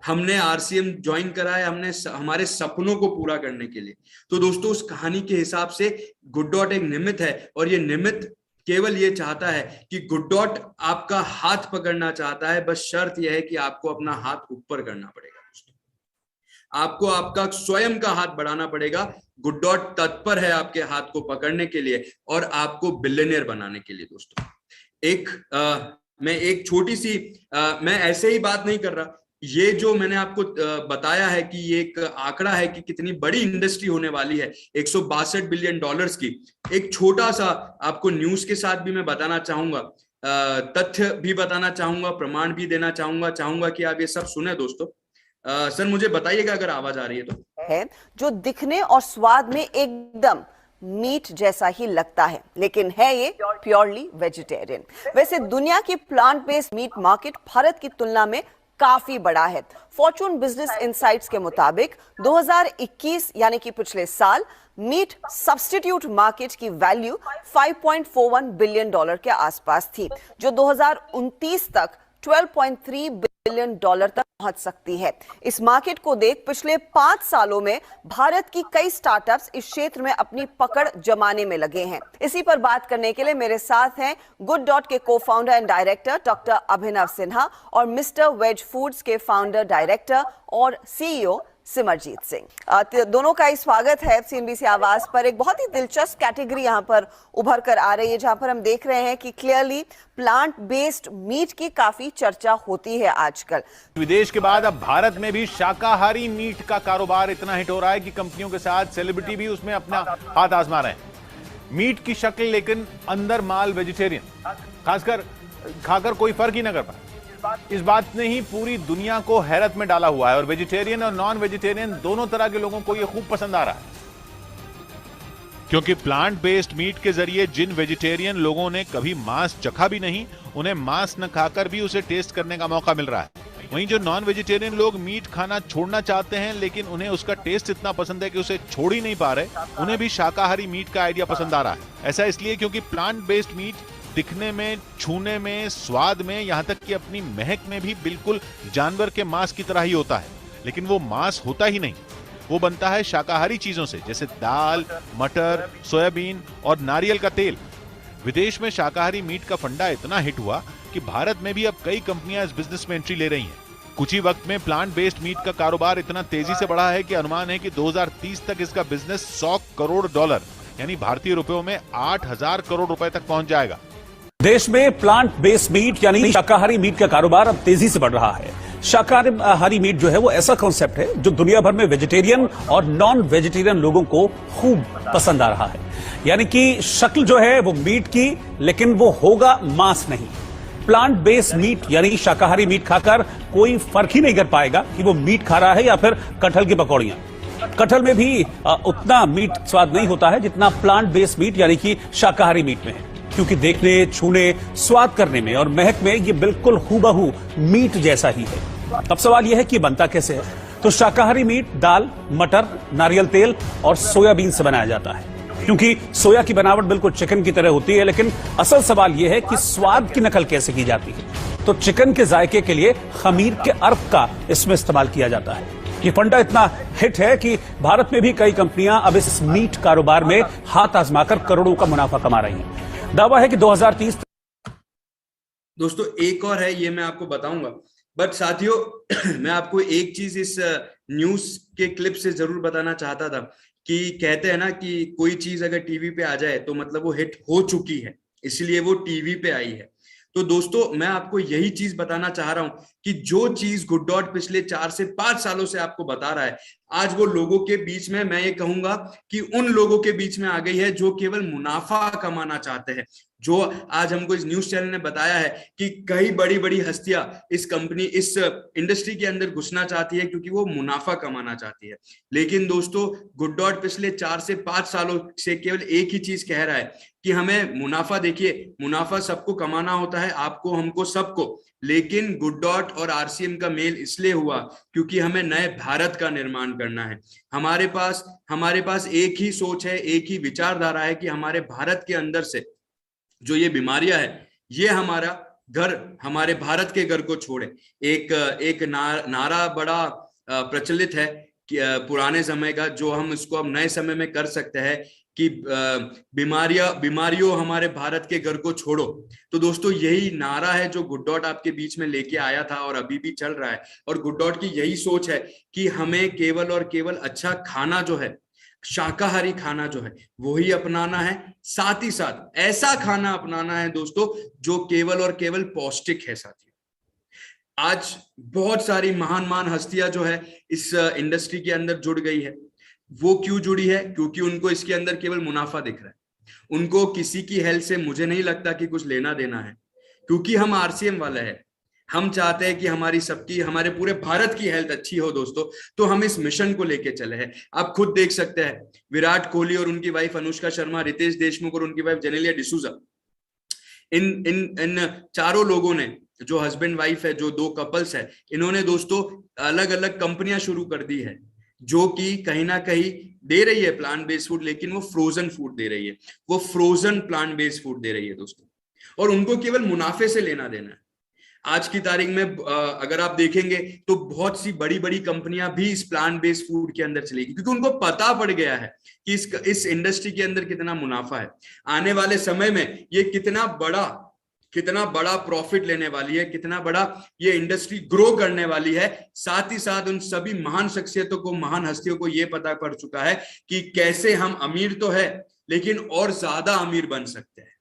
A: हमने आरसीएम ज्वाइन करा है, हमने हमारे सपनों को पूरा करने के लिए। तो दोस्तों उस कहानी के हिसाब से गुड डॉट एक निमित्त है, और ये निमित्त केवल ये चाहता है कि गुड डॉट आपका हाथ पकड़ना चाहता है, बस शर्त यह है कि आपको अपना हाथ ऊपर करना पड़ेगा दोस्तों, आपको आपका स्वयं का हाथ बढ़ाना पड़ेगा। गुड डॉट तत्पर है आपके हाथ को पकड़ने के लिए और आपको बिलियनियर बनाने के लिए दोस्तों। मैं एक छोटी सी मैं ऐसे ही बात नहीं कर रहा, ये जो मैंने आपको बताया है कि ये एक आंकड़ा है कि कितनी बड़ी इंडस्ट्री होने वाली है, 162 बिलियन डॉलर्स की। एक छोटा सा आपको न्यूज के साथ भी मैं बताना चाहूंगा, तथ्य भी बताना चाहूंगा, प्रमाण भी देना चाहूंगा कि आप ये सब सुने दोस्तों। सर मुझे बताइएगा अगर आवाज आ रही है तो।
C: है जो दिखने और स्वाद में एकदम मीट जैसा ही लगता है, लेकिन है ये प्योरली वेजिटेरियन। वैसे दुनिया की plant based meat market Bharat की तुलना में काफी बड़ा है। फॉर्चून बिजनेस इनसाइट्स के मुताबिक 2021 यानी कि पिछले साल मीट सब्स्टिट्यूट मार्केट की वैल्यू 5.41 बिलियन डॉलर के आसपास थी, जो 2029 तक 12.3 बिलियन डॉलर तक पहुंच सकती है। इस मार्केट को देख पिछले 5 सालों में भारत की कई स्टार्टअप्स इस क्षेत्र में अपनी पकड़ जमाने में लगे हैं। इसी पर बात करने के लिए मेरे साथ हैं गुड डॉट के को-फाउंडर एंड डायरेक्टर डॉक्टर अभिनव सिन्हा और मिस्टर वेज फूड्स के फाउंडर, डायरेक्टर और सीईओ सिमरजीत सिंह। दोनों का ही स्वागत है सीएनबीसी आवाज पर। एक बहुत ही दिलचस्प कैटेगरी यहाँ पर उभर कर आ रही है, जहाँ पर हम देख रहे हैं कि क्लियरली प्लांट बेस्ड मीट की काफी चर्चा होती है आजकल।
D: विदेश के बाद अब भारत में भी शाकाहारी मीट का कारोबार इतना हिट हो रहा है कि कंपनियों के साथ सेलिब्रिटी भी उसमें अपना हाथ आजमा रहे हैं। मीट की शक्ल लेकिन अंदर माल वेजिटेरियन, खासकर खाकर कोई फर्क ही न कर पाए। इस बात ने ही पूरी दुनिया को हैरत में डाला हुआ है और वेजिटेरियन और नॉन वेजिटेरियन दोनों तरह के लोगों को यह खूब पसंद आ रहा है, क्योंकि प्लांट बेस्ड मीट के जरिए जिन वेजिटेरियन लोगों ने कभी मांस चखा भी नहीं, उन्हें मांस न खाकर भी उसे टेस्ट करने का मौका मिल रहा है। वहीं जो नॉन वेजिटेरियन लोग मीट खाना छोड़ना चाहते हैं लेकिन उन्हें उसका टेस्ट इतना पसंद है कि उसे छोड़ ही नहीं पा रहे, उन्हें भी शाकाहारी मीट का आइडिया पसंद आ रहा है। ऐसा इसलिए क्योंकि प्लांट बेस्ड मीट दिखने में, छूने में, स्वाद में, यहां तक कि अपनी महक में भी बिल्कुल जानवर के मांस की तरह ही होता है। लेकिन वो मांस होता ही नहीं, वो बनता है शाकाहारी चीजों से, जैसे दाल, मटर, सोयाबीन और नारियल का तेल। विदेश में शाकाहारी मीट का फंडा इतना हिट हुआ कि भारत में भी अब कई कंपनियां इस बिजनेस में एंट्री ले रही हैं। कुछ ही वक्त में प्लांट बेस्ड मीट का कारोबार इतना तेजी से बढ़ा है कि अनुमान है कि 2030 तक इसका बिजनेस 100 करोड़ डॉलर यानी भारतीय रुपयों में 8,000 करोड़ रुपए तक पहुंच जाएगा।
E: देश में प्लांट बेस्ड मीट यानी शाकाहारी मीट का कारोबार अब तेजी से बढ़ रहा है। शाकाहारी मीट जो है वो ऐसा कॉन्सेप्ट है जो दुनिया भर में वेजिटेरियन और नॉन वेजिटेरियन लोगों को खूब पसंद आ रहा है। यानी कि शक्ल जो है वो मीट की, लेकिन वो होगा मांस नहीं। प्लांट बेस्ड मीट यानी शाकाहारी मीट खाकर कोई फर्क ही नहीं कर पाएगा कि वो मीट खा रहा है या फिर कटहल की पकौड़ियां। कटहल में भी उतना मीट स्वाद नहीं होता है जितना प्लांट बेस्ड मीट यानी कि शाकाहारी मीट में है, क्योंकि देखने, छूने, स्वाद करने में और महक में ये बिल्कुल हूबहू मीट जैसा ही है। अब सवाल यह है कि बनता कैसे है। तो शाकाहारी मीट दाल, मटर, नारियल तेल और सोयाबीन से बनाया जाता है, क्योंकि सोया की बनावट बिल्कुल चिकन की तरह होती है। लेकिन असल सवाल यह है कि स्वाद की नकल कैसे की जाती है। तो चिकन के जायके के लिए खमीर के अर्क का इसमें इस्तेमाल किया जाता है। ये फंडा इतना हिट है कि भारत में भी कई कंपनियां अब इस मीट कारोबार में हाथ आजमाकर करोड़ों का मुनाफा कमा रही हैं। दावा है कि 2030
A: दोस्तों एक और है, ये मैं आपको बताऊंगा, बट साथियों मैं आपको एक चीज इस न्यूज के क्लिप से जरूर बताना चाहता था कि कहते हैं ना कि कोई चीज अगर टीवी पे आ जाए तो मतलब वो हिट हो चुकी है, इसलिए वो टीवी पे आई है। तो दोस्तों मैं आपको यही चीज बताना चाह रहा हूं कि जो चीज गुड डॉट पिछले 4 से 5 सालों से आपको बता रहा है, आज वो लोगों के बीच में, मैं ये कहूंगा कि उन लोगों के बीच में आ गई है जो केवल मुनाफा कमाना चाहते हैं। जो आज हमको इस न्यूज चैनल ने बताया है कि कई बड़ी बड़ी हस्तियां इस इंडस्ट्री के अंदर घुसना चाहती है क्योंकि वो मुनाफा कमाना चाहती है। लेकिन दोस्तों गुड डॉट पिछले 4 से 5 सालों से केवल एक ही चीज कह रहा है कि हमें मुनाफा, देखिए मुनाफा सबको कमाना होता है, आपको, हमको, सबको, लेकिन गुड डॉट और आरसीएम का मेल इसलिए हुआ क्योंकि हमें नए भारत का निर्माण करना है। हमारे पास एक ही सोच है, एक ही विचारधारा है कि हमारे भारत के अंदर से जो ये बीमारियां है, ये हमारा घर, हमारे भारत के घर को छोड़े। एक नारा बड़ा प्रचलित है कि पुराने समय का, जो हम इसको अब नए समय में कर सकते हैं कि बीमारियों हमारे भारत के घर को छोड़ो। तो दोस्तों यही नारा है जो गुड डॉट आपके बीच में लेके आया था और अभी भी चल रहा है। और गुड डॉट की यही सोच है कि हमें केवल और केवल अच्छा खाना जो है, शाकाहारी खाना जो है, वही अपनाना है। साथ ही साथ ऐसा खाना अपनाना है दोस्तों जो केवल और केवल पौष्टिक है। साथियों आज बहुत सारी महान हस्तियां जो है इस इंडस्ट्री के अंदर जुड़ गई है। वो क्यों जुड़ी है? क्योंकि उनको इसके अंदर केवल मुनाफा दिख रहा है। उनको किसी की हेल्थ से मुझे नहीं लगता कि कुछ लेना देना है, क्योंकि हम आरसीएम वाले हैं। हम चाहते हैं कि हमारे पूरे भारत की हेल्थ अच्छी हो दोस्तों, तो हम इस मिशन को लेके चले हैं। आप खुद देख सकते हैं विराट कोहली और उनकी वाइफ अनुष्का शर्मा, रितेश देशमुख और उनकी वाइफ जेनेलिया डिसूजा, इन चारों लोगों ने, जो हस्बैंड वाइफ है, जो 2 कपल्स है, इन्होंने दोस्तों अलग अलग कंपनियां शुरू कर दी है जो कि कहीं ना कहीं दे रही है प्लांट बेस्ड फूड, लेकिन वो फ्रोजन फूड दे रही है, वो फ्रोजन प्लांट बेस्ड फूड दे रही है दोस्तों, और उनको केवल मुनाफे से लेना देना है। आज की तारीख में अगर आप देखेंगे तो बहुत सी बड़ी बड़ी कंपनियां भी इस प्लांट बेस्ड फूड के अंदर चलेगी, क्योंकि उनको पता पड़ गया है कि इस इंडस्ट्री के अंदर कितना मुनाफा है, आने वाले समय में ये कितना बड़ा प्रॉफिट लेने वाली है, कितना बड़ा ये इंडस्ट्री ग्रो करने वाली है। साथ ही साथ उन सभी महान शख्सियतों को, महान हस्तियों को ये पता पड़ चुका है कि कैसे हम अमीर तो है लेकिन और ज्यादा अमीर बन सकते हैं।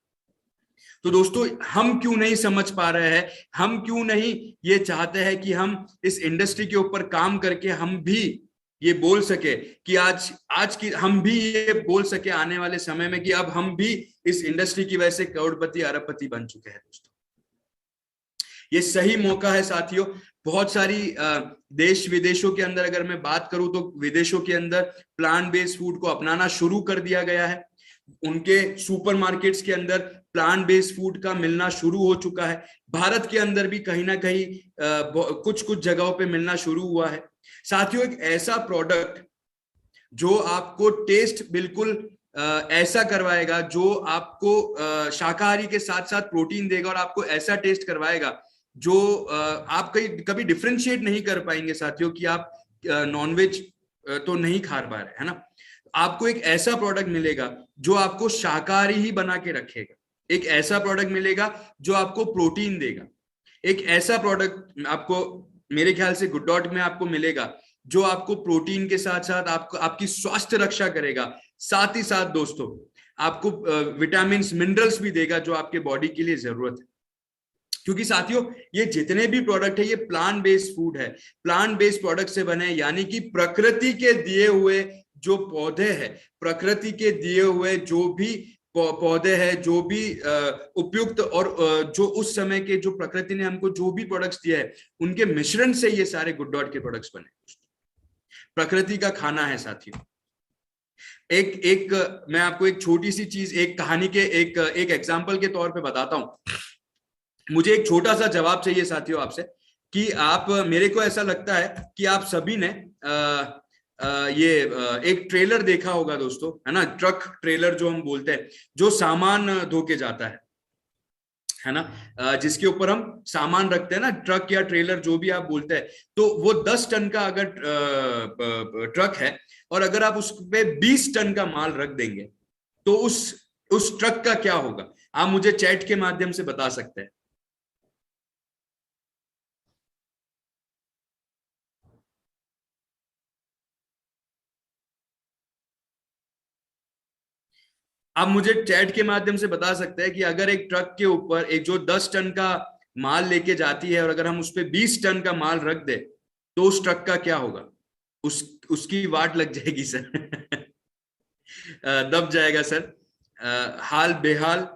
A: तो दोस्तों हम क्यों नहीं समझ पा रहे हैं, हम क्यों नहीं ये चाहते हैं कि हम इस इंडस्ट्री के ऊपर काम करके हम भी ये बोल सके कि हम भी ये बोल सके आने वाले समय में कि अब हम भी इस इंडस्ट्री की वजह से करोड़पति अरबपति बन चुके हैं। दोस्तों ये सही मौका है साथियों। बहुत सारी देश विदेशों के अंदर अगर मैं बात करूं तो विदेशों के अंदर प्लांट बेस्ड फूड को अपनाना शुरू कर दिया गया है। उनके सुपरमार्केट्स के अंदर प्लांट बेस्ड फूड का मिलना शुरू हो चुका है। भारत के अंदर भी कहीं ना कहीं कुछ जगहों पे मिलना शुरू हुआ है। साथियों एक ऐसा प्रोडक्ट जो आपको टेस्ट बिल्कुल ऐसा करवाएगा, जो आपको शाकाहारी के साथ साथ प्रोटीन देगा और आपको ऐसा टेस्ट करवाएगा जो आप कभी डिफरेंशिएट नहीं कर पाएंगे साथियों कि आप नॉनवेज तो नहीं खा पा रहे, है ना। आपको एक ऐसा प्रोडक्ट मिलेगा जो आपको शाकाहारी ही बना के रखेगा, एक ऐसा प्रोडक्ट मिलेगा जो आपको प्रोटीन देगा, एक ऐसा प्रोडक्ट आपको मेरे ख्याल से गुड डॉट में आपको मिलेगा जो आपको प्रोटीन के साथ साथ आपकी स्वास्थ्य रक्षा करेगा, साथ ही साथ दोस्तों आपको विटामिन मिनरल्स भी देगा जो आपके बॉडी के लिए जरूरत है। क्योंकि साथियों ये जितने भी प्रोडक्ट है ये प्लांट बेस्ड फूड है, प्लांट बेस्ड प्रोडक्ट से बने, यानी कि प्रकृति के दिए हुए जो पौधे हैं, प्रकृति के दिए हुए जो भी पौधे हैं, जो भी उपयुक्त और जो उस समय के जो प्रकृति ने हमको जो भी प्रोडक्ट्स दिए है, उनके मिश्रण से ये सारे गुड डॉट के प्रोडक्ट्स बने। प्रकृति का खाना है साथियों। मैं आपको एक छोटी सी चीज, एक कहानी के एक एग्जाम्पल के तौर पे बताता हूं। मुझे एक छोटा सा जवाब चाहिए साथियों आपसे कि मेरे को ऐसा लगता है कि आप सभी ने एक ट्रेलर देखा होगा दोस्तों, है ना, ट्रक ट्रेलर जो हम बोलते हैं, जो सामान धो के जाता है। है ना, जिसके ऊपर हम सामान रखते हैं ना, ट्रक या ट्रेलर जो भी आप बोलते हैं, तो वो 10 टन का अगर ट्रक है और अगर आप उस पे 20 टन का माल रख देंगे तो उस ट्रक का क्या होगा, आप मुझे चैट के माध्यम से बता सकते हैं। आप मुझे चैट के माध्यम से बता सकते हैं कि अगर एक ट्रक के ऊपर एक जो 10 टन का माल लेके जाती है और अगर हम उस पे 20 टन का माल रख दे तो उस ट्रक का क्या होगा, उसकी वाट लग जाएगी सर। दब जाएगा सर, हाल बेहाल,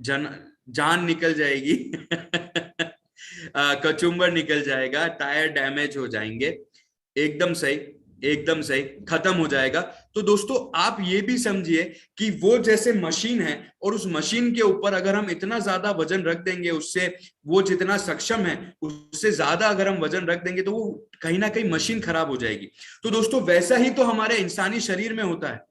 A: जान निकल जाएगी। कचुम्बर निकल जाएगा, टायर डैमेज हो जाएंगे, एकदम सही, एकदम सही, खत्म हो जाएगा। तो दोस्तों आप ये भी समझिए कि वो जैसे मशीन है और उस मशीन के ऊपर अगर हम इतना ज्यादा वजन रख देंगे, उससे वो जितना सक्षम है उससे ज्यादा अगर हम वजन रख देंगे तो वो कहीं ना कहीं मशीन खराब हो जाएगी। तो दोस्तों वैसा ही तो हमारे इंसानी शरीर में होता है।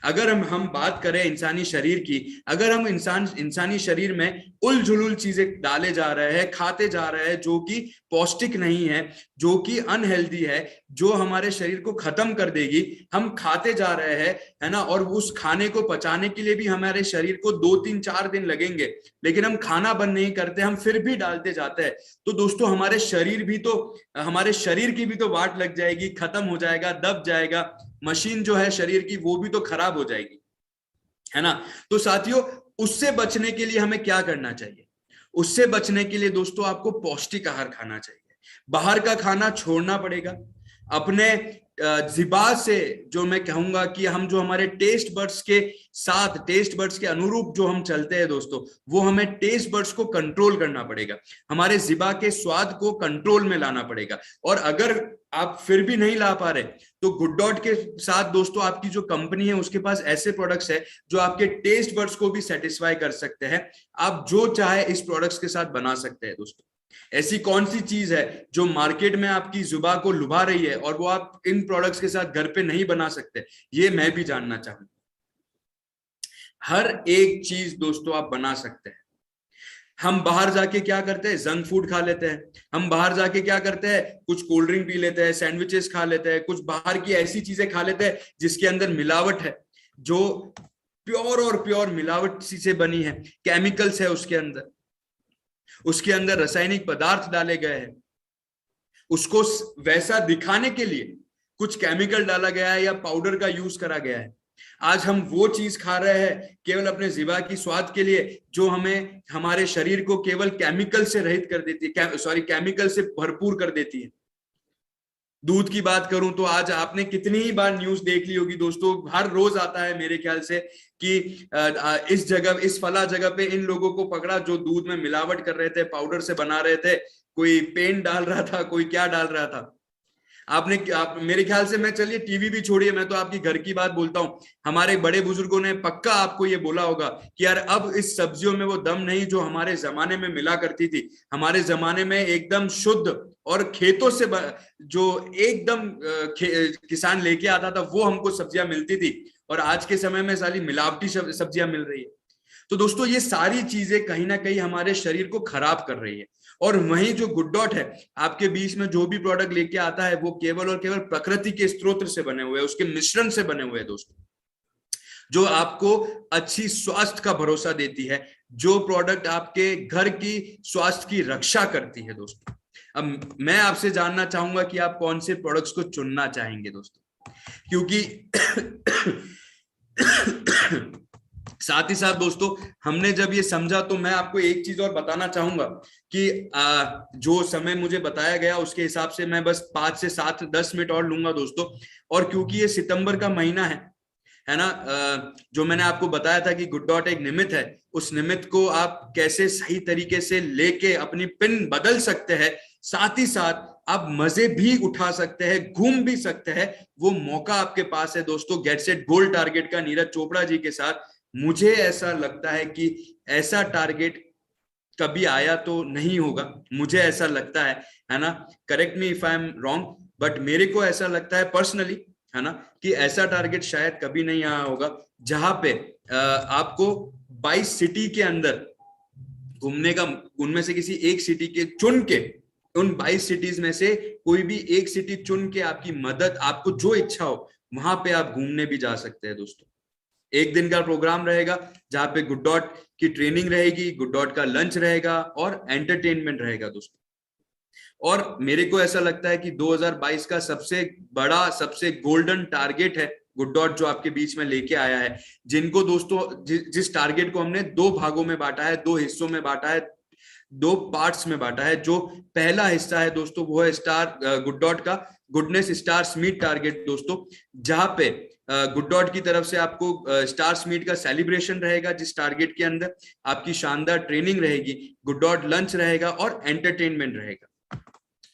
A: अगर हम बात करें इंसानी शरीर की, अगर हम इंसानी शरीर में उल झुलुल चीजें डाले जा रहे हैं, खाते जा रहे हैं जो कि पौष्टिक नहीं है, जो कि अनहेल्दी है, जो हमारे शरीर को खत्म कर देगी, हम खाते जा रहे हैं, है ना, और उस खाने को पचाने के लिए भी हमारे शरीर को 2-3-4 दिन लगेंगे, लेकिन हम खाना बंद नहीं करते, हम फिर भी डालते जाते हैं। तो दोस्तों हमारे शरीर की भी तो वाट लग जाएगी, खत्म हो जाएगा, दब जाएगा, मशीन जो है शरीर की वो भी तो खराब हो जाएगी, है ना। तो साथियों उससे बचने के लिए हमें क्या करना चाहिए? उससे बचने के लिए दोस्तों आपको पौष्टिक आहार खाना चाहिए, बाहर का खाना छोड़ना पड़ेगा, अपने ज़िबा से जो मैं कहूंगा कि हम जो हमारे टेस्ट बर्ड्स के साथ, टेस्ट बर्ड्स के अनुरूप जो हम चलते हैं दोस्तों, वो हमें टेस्ट बर्ड्स को कंट्रोल करना पड़ेगा, हमारे ज़िबा के स्वाद को कंट्रोल में लाना पड़ेगा। और अगर आप फिर भी नहीं ला पा रहे तो गुड डॉट के साथ दोस्तों आपकी जो कंपनी है उसके पास ऐसे प्रोडक्ट्स है जो आपके टेस्ट बर्ड्स को भी सेटिस्फाई कर सकते हैं। आप जो चाहे इस प्रोडक्ट्स के साथ बना सकते हैं दोस्तों। ऐसी कौन सी चीज है जो मार्केट में आपकी जुबा को लुभा रही है और वो आप इन प्रोडक्ट्स के साथ घर पे नहीं बना सकते, ये मैं भी जानना चाहूंगा। हर एक चीज दोस्तों आप बना सकते हैं। हम बाहर जाके क्या करते हैं, जंक फूड खा लेते हैं, हम बाहर जाके क्या करते हैं, कुछ कोल्ड ड्रिंक पी लेते हैं, सैंडविचेस खा लेते हैं, कुछ बाहर की ऐसी चीजें खा लेते हैं जिसके अंदर मिलावट है, जो प्योर और प्योर मिलावट से बनी है, केमिकल्स है उसके अंदर रासायनिक पदार्थ डाले गए हैं, उसको वैसा दिखाने के लिए कुछ केमिकल डाला गया है या पाउडर का यूज करा गया है। आज हम वो चीज खा रहे हैं केवल अपने ज़िबा की स्वाद के लिए, जो हमें हमारे शरीर को केवल केमिकल से रहित कर देती है, केमिकल से भरपूर कर देती है। दूध की बात करूं तो आज आपने कितनी ही बार न्यूज देख ली होगी दोस्तों, हर रोज आता है मेरे ख्याल से कि इस जगह, इस फला जगह पे इन लोगों को पकड़ा जो दूध में मिलावट कर रहे थे, पाउडर से बना रहे थे, कोई पेंट डाल रहा था, कोई क्या डाल रहा था। मेरे ख्याल से, मैं चलिए टीवी भी छोड़िए, मैं तो आपकी घर की बात बोलता हूँ, हमारे बड़े बुजुर्गों ने पक्का आपको ये बोला होगा कि यार अब इस सब्जियों में वो दम नहीं जो हमारे जमाने में मिला करती थी। हमारे जमाने में एकदम शुद्ध और खेतों से जो एकदम किसान लेके आता था वो हमको सब्जियां मिलती थी, और आज के समय में सारी मिलावटी सब्जियां मिल रही है। तो दोस्तों ये सारी चीजें कहीं ना कहीं हमारे शरीर को खराब कर रही है। और वहीं जो गुड डॉट है आपके बीच में जो भी प्रोडक्ट लेके आता है वो केवल और केवल प्रकृति के स्रोत से बने हुए, उसके मिश्रण से बने हुए दोस्तों, जो आपको अच्छी स्वास्थ्य का भरोसा देती है, जो प्रोडक्ट आपके घर की स्वास्थ्य की रक्षा करती है दोस्तों। अब मैं आपसे जानना चाहूंगा कि आप कौन से प्रोडक्ट्स को चुनना चाहेंगे दोस्तों, क्योंकि साथ ही साथ दोस्तों हमने जब ये समझा तो मैं आपको एक चीज और बताना चाहूंगा कि जो समय मुझे बताया गया उसके हिसाब से मैं बस 5 से 7-10 मिनट और लूंगा दोस्तों। और क्योंकि ये सितंबर का महीना है ना, जो मैंने आपको बताया था कि गुड डॉट एक निमित्त है, उस निमित्त को आप कैसे सही तरीके से लेके अपनी पिन बदल सकते हैं, साथ ही साथ आप मजे भी उठा सकते हैं, घूम भी सकते हैं, वो मौका आपके पास है दोस्तों। गेट सेट गोल्ड टारगेट का नीरज चोपड़ा जी के साथ मुझे ऐसा लगता है कि ऐसा टारगेट कभी आया तो नहीं होगा, मुझे ऐसा लगता है ना, correct me if I am wrong, but मेरे को ऐसा लगता है पर्सनली, है ना, कि ऐसा टारगेट शायद कभी नहीं आया होगा जहां पे आपको 22 सिटी के अंदर घूमने का, उनमें से किसी एक सिटी के चुन के, उन 22 सिटीज में से कोई भी एक सिटी चुन के आपकी मदद, आपको जो इच्छा हो वहां पे आप घूमने भी जा सकते हैं दोस्तों। एक दिन का प्रोग्राम रहेगा जहां पे गुड डॉट की ट्रेनिंग रहेगी, गुड डॉट का लंच रहेगा और एंटरटेनमेंट रहेगा दोस्तों। और मेरे को ऐसा लगता है कि 2022 का सबसे बड़ा, सबसे गोल्डन टारगेट है गुड डॉट जो आपके बीच में लेके आया है, जिनको दोस्तों जिस टारगेट को हमने 2 भागों में बांटा है, 2 हिस्सों में बांटा है, 2 पार्ट्स में बांटा है। जो पहला हिस्सा है दोस्तों वो है गुड डॉट का गुडनेस स्टार्स मीट टारगेट दोस्तों, जहां पे गुड डॉट की तरफ से आपको स्टार्स मीट का सेलिब्रेशन रहेगा, जिस टारगेट के अंदर आपकी शानदार ट्रेनिंग रहेगी, गुड डॉट लंच रहेगा और एंटरटेनमेंट रहेगा।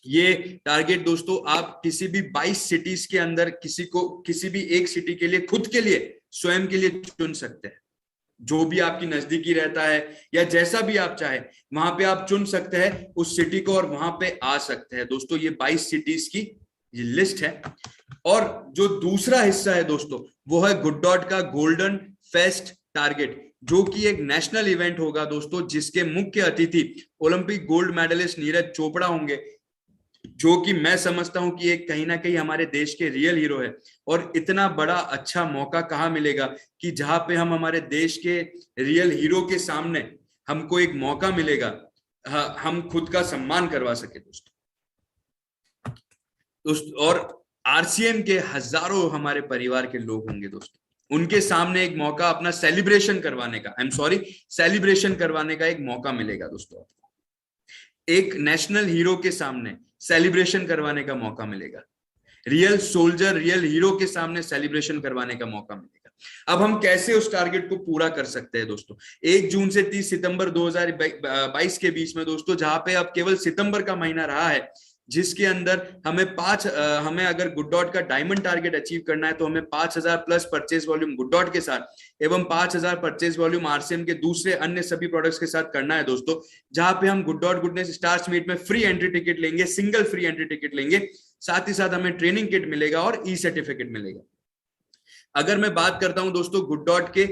A: ये टारगेट दोस्तों आप किसी भी 22 सिटीज के अंदर किसी भी एक सिटी के लिए, खुद के लिए, स्वयं के लिए चुन सकते हैं। जो भी आपकी नजदीकी रहता है या जैसा भी आप चाहे वहां पे आप चुन सकते हैं उस सिटी को और वहां पे आ सकते हैं दोस्तों। ये 22 सिटीज की ये लिस्ट है। और जो दूसरा हिस्सा है दोस्तों वो है गुड डॉट का गोल्डन फेस्ट टारगेट, जो कि एक नेशनल इवेंट होगा दोस्तों, जिसके मुख्य अतिथि Olympic gold medallist Neeraj Chopra होंगे, जो कि मैं समझता हूं कि एक कहीं ना कहीं हमारे देश के रियल हीरो है। और इतना बड़ा अच्छा मौका कहाँ मिलेगा कि जहां पे हम हमारे देश के रियल हीरो के सामने हमको एक मौका मिलेगा, हम खुद का सम्मान करवा सके दोस्तों। और आरसीएम के हजारों हमारे परिवार के लोग होंगे दोस्तों, उनके सामने एक मौका अपना सेलिब्रेशन करवाने का, सेलिब्रेशन करवाने का एक मौका मिलेगा दोस्तों। एक नेशनल हीरो के सामने सेलिब्रेशन करवाने का मौका मिलेगा, रियल सोल्जर, रियल हीरो के सामने सेलिब्रेशन करवाने का मौका मिलेगा। अब हम कैसे उस टारगेट को पूरा कर सकते हैं दोस्तों? 1 जून से 30 सितंबर 2022 के बीच में दोस्तों, जहां पे अब केवल सितंबर का महीना रहा है, जिसके अंदर हमें अगर गुड डॉट का डायमंड टारगेट अचीव करना है तो हमें 5000 plus purchase volume good Dot के साथ एवं 5000 परचेज वॉल्यूम आरसीएम के दूसरे अन्य सभी प्रोडक्ट्स के साथ करना है दोस्तों, जहां पे हम Good Dot goodness stars meet में फ्री एंट्री टिकट लेंगे, सिंगल फ्री एंट्री टिकट लेंगे, साथ ही साथ हमें ट्रेनिंग किट मिलेगा और ई सर्टिफिकेट मिलेगा। अगर मैं बात करता हूं दोस्तों गुड डॉट के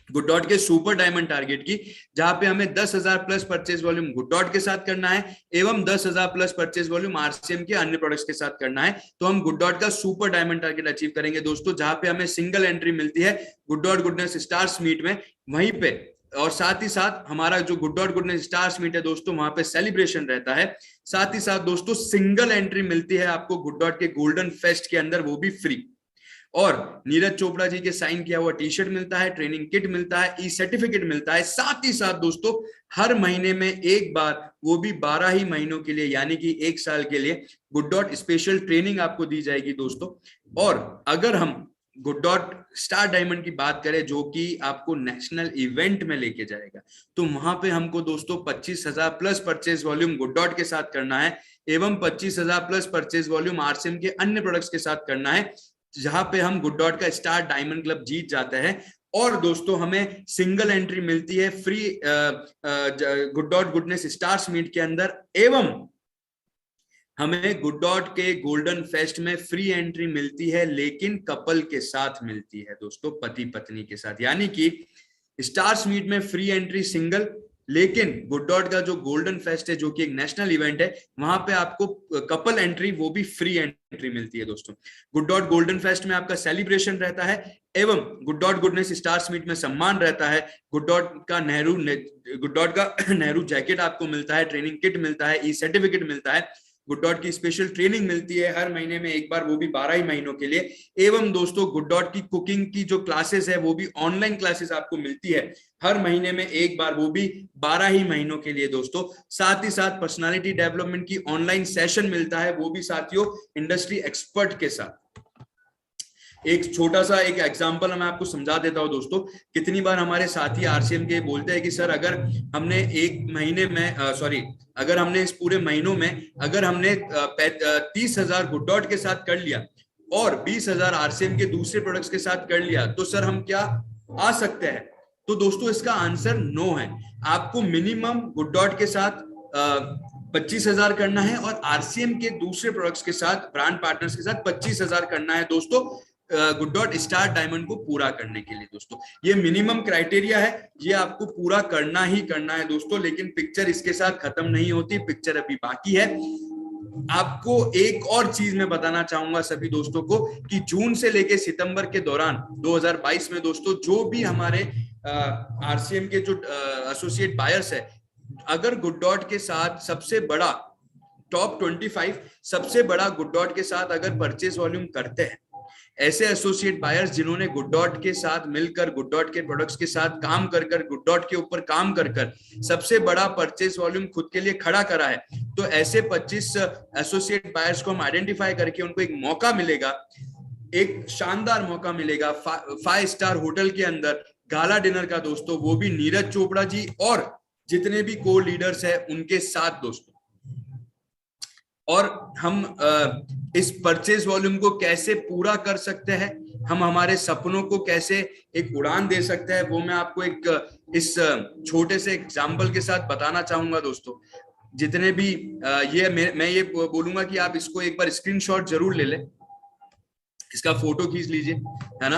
A: गुड डॉट के सुपर डायमंड टारगेट की, जहां पे हमें 10,000 plus purchase volume good Dot के साथ करना है एवं 10,000 प्लस परचेज वॉल्यूम आरसीएम के अन्य प्रोडक्ट्स के साथ करना है, तो हम गुड डॉट का सुपर डायमंड टारगेट अचीव करेंगे दोस्तों, जहां पे हमें सिंगल एंट्री मिलती है Good Dot goodness stars meet में, वहीं पे। और साथ ही साथ हमारा जो Good Dot goodness stars meet है दोस्तों, वहां पे सेलिब्रेशन रहता है। साथ ही साथ दोस्तों सिंगल एंट्री मिलती है आपको गुड डॉट के गोल्डन फेस्ट के अंदर, वो भी फ्री। और नीरज चोपड़ा जी के साइन किया हुआ टी शर्ट मिलता है, ट्रेनिंग किट मिलता है, ई सर्टिफिकेट मिलता है। साथ ही साथ दोस्तों हर महीने में एक बार, वो भी 12 ही महीनों के लिए, यानी कि 1 साल के लिए गुड डॉट स्पेशल ट्रेनिंग आपको दी जाएगी दोस्तों। और अगर हम गुड डॉट स्टार डायमंड की बात करें, जो कि आपको नेशनल इवेंट में लेके जाएगा, तो वहां पे हमको दोस्तों 25,000 plus purchase volume good Dot के साथ करना है एवं 25,000 प्लस परचेज वॉल्यूम आरसीएम के अन्य प्रोडक्ट्स के साथ करना है, जहां पे हम गुड डॉट का स्टार डायमंड क्लब जीत जाते हैं। और दोस्तों हमें सिंगल एंट्री मिलती है free Good Dot goodness stars meet के अंदर, एवं हमें गुड डॉट के गोल्डन फेस्ट में फ्री एंट्री मिलती है, लेकिन कपल के साथ मिलती है दोस्तों, पति पत्नी के साथ। यानी कि स्टार्स मीट में फ्री एंट्री सिंगल, लेकिन गुड डॉट का जो गोल्डन फेस्ट है, जो कि एक नेशनल इवेंट है, वहां पे आपको कपल एंट्री, वो भी फ्री एंट्री मिलती है दोस्तों। गुड डॉट गोल्डन फेस्ट में आपका सेलिब्रेशन रहता है एवं Good Dot goodness stars meet में सम्मान रहता है। गुड डॉट का नेहरू जैकेट आपको मिलता है, ट्रेनिंग किट मिलता है, ई सर्टिफिकेट मिलता है, गुड डॉट की स्पेशल ट्रेनिंग मिलती है हर महीने में एक बार, वो भी 12 ही महीनों के लिए। एवं दोस्तों गुड डॉट की कुकिंग की जो क्लासेस है, वो भी ऑनलाइन क्लासेस आपको मिलती है हर महीने में एक बार, वो भी 12 ही महीनों के लिए दोस्तों। साथ ही साथ पर्सनालिटी डेवलपमेंट की ऑनलाइन सेशन मिलता है, वो भी साथियों इंडस्ट्री एक्सपर्ट के साथ। एक छोटा सा एक एग्जांपल मैं आपको समझा देता हूं दोस्तों। कितनी बार हमारे साथी आरसीएम के बोलते हैं कि सर अगर हमने एक महीने में अगर हमने इस पूरे महीनों में अगर हमने 30,000 गुड डॉट के साथ कर लिया और 20,000 आरसीएम के दूसरे प्रोडक्ट्स के साथ कर लिया, तो सर हम क्या आ सकते हैं? तो दोस्तों इसका आंसर नो है। आपको मिनिमम गुड डॉट के साथ 25,000 करना है और आरसीएम के दूसरे प्रोडक्ट्स के साथ, ब्रांड पार्टनर्स के साथ 25,000 करना है दोस्तों। गुड डॉट स्टार डायमंड को पूरा करने के लिए दोस्तों। ये मिनिमम क्राइटेरिया है, ये आपको पूरा करना ही करना है दोस्तों। लेकिन पिक्चर इसके साथ खत्म नहीं होती, पिक्चर अभी बाकी है। आपको एक और चीज मैं बताना चाहूंगा सभी दोस्तों को कि जून से लेके सितंबर के दौरान 2022 में दोस्तों जो भी हमारे आरसीएम के जो एसोसिएट बायर्स है, अगर गुड डॉट के साथ सबसे बड़ा टॉप 25 सबसे बड़ा गुड डॉट के साथ अगर परचेज वॉल्यूम करते हैं, ऐसे एसोसिएट बायर्स जिन्होंने गुड डॉट के साथ मिलकर, गुड डॉट के प्रोडक्ट्स के साथ काम कर कर, गुड डॉट के ऊपर काम कर कर सबसे बड़ा परचेज वॉल्यूम खुद के लिए खड़ा करा है, तो ऐसे 25 एसोसिएट बायर्स को हम आइडेंटिफाई करके उनको एक मौका मिलेगा, एक शानदार मौका मिलेगा 5 स्टार होटल के अंदर गाला डिनर का दोस्तों, वो भी नीरज चोपड़ा जी और जितने भी को लीडर्स है उनके साथ दोस्तों। और हम इस परचेज वॉल्यूम को कैसे पूरा कर सकते हैं, हम हमारे सपनों को कैसे एक उड़ान दे सकते हैं, वो मैं आपको एक इस छोटे से एग्जाम्पल के साथ बताना चाहूंगा दोस्तों। जितने भी मैं ये बोलूंगा कि आप इसको एक बार स्क्रीनशॉट जरूर ले लें, इसका फोटो खींच लीजिए, है ना।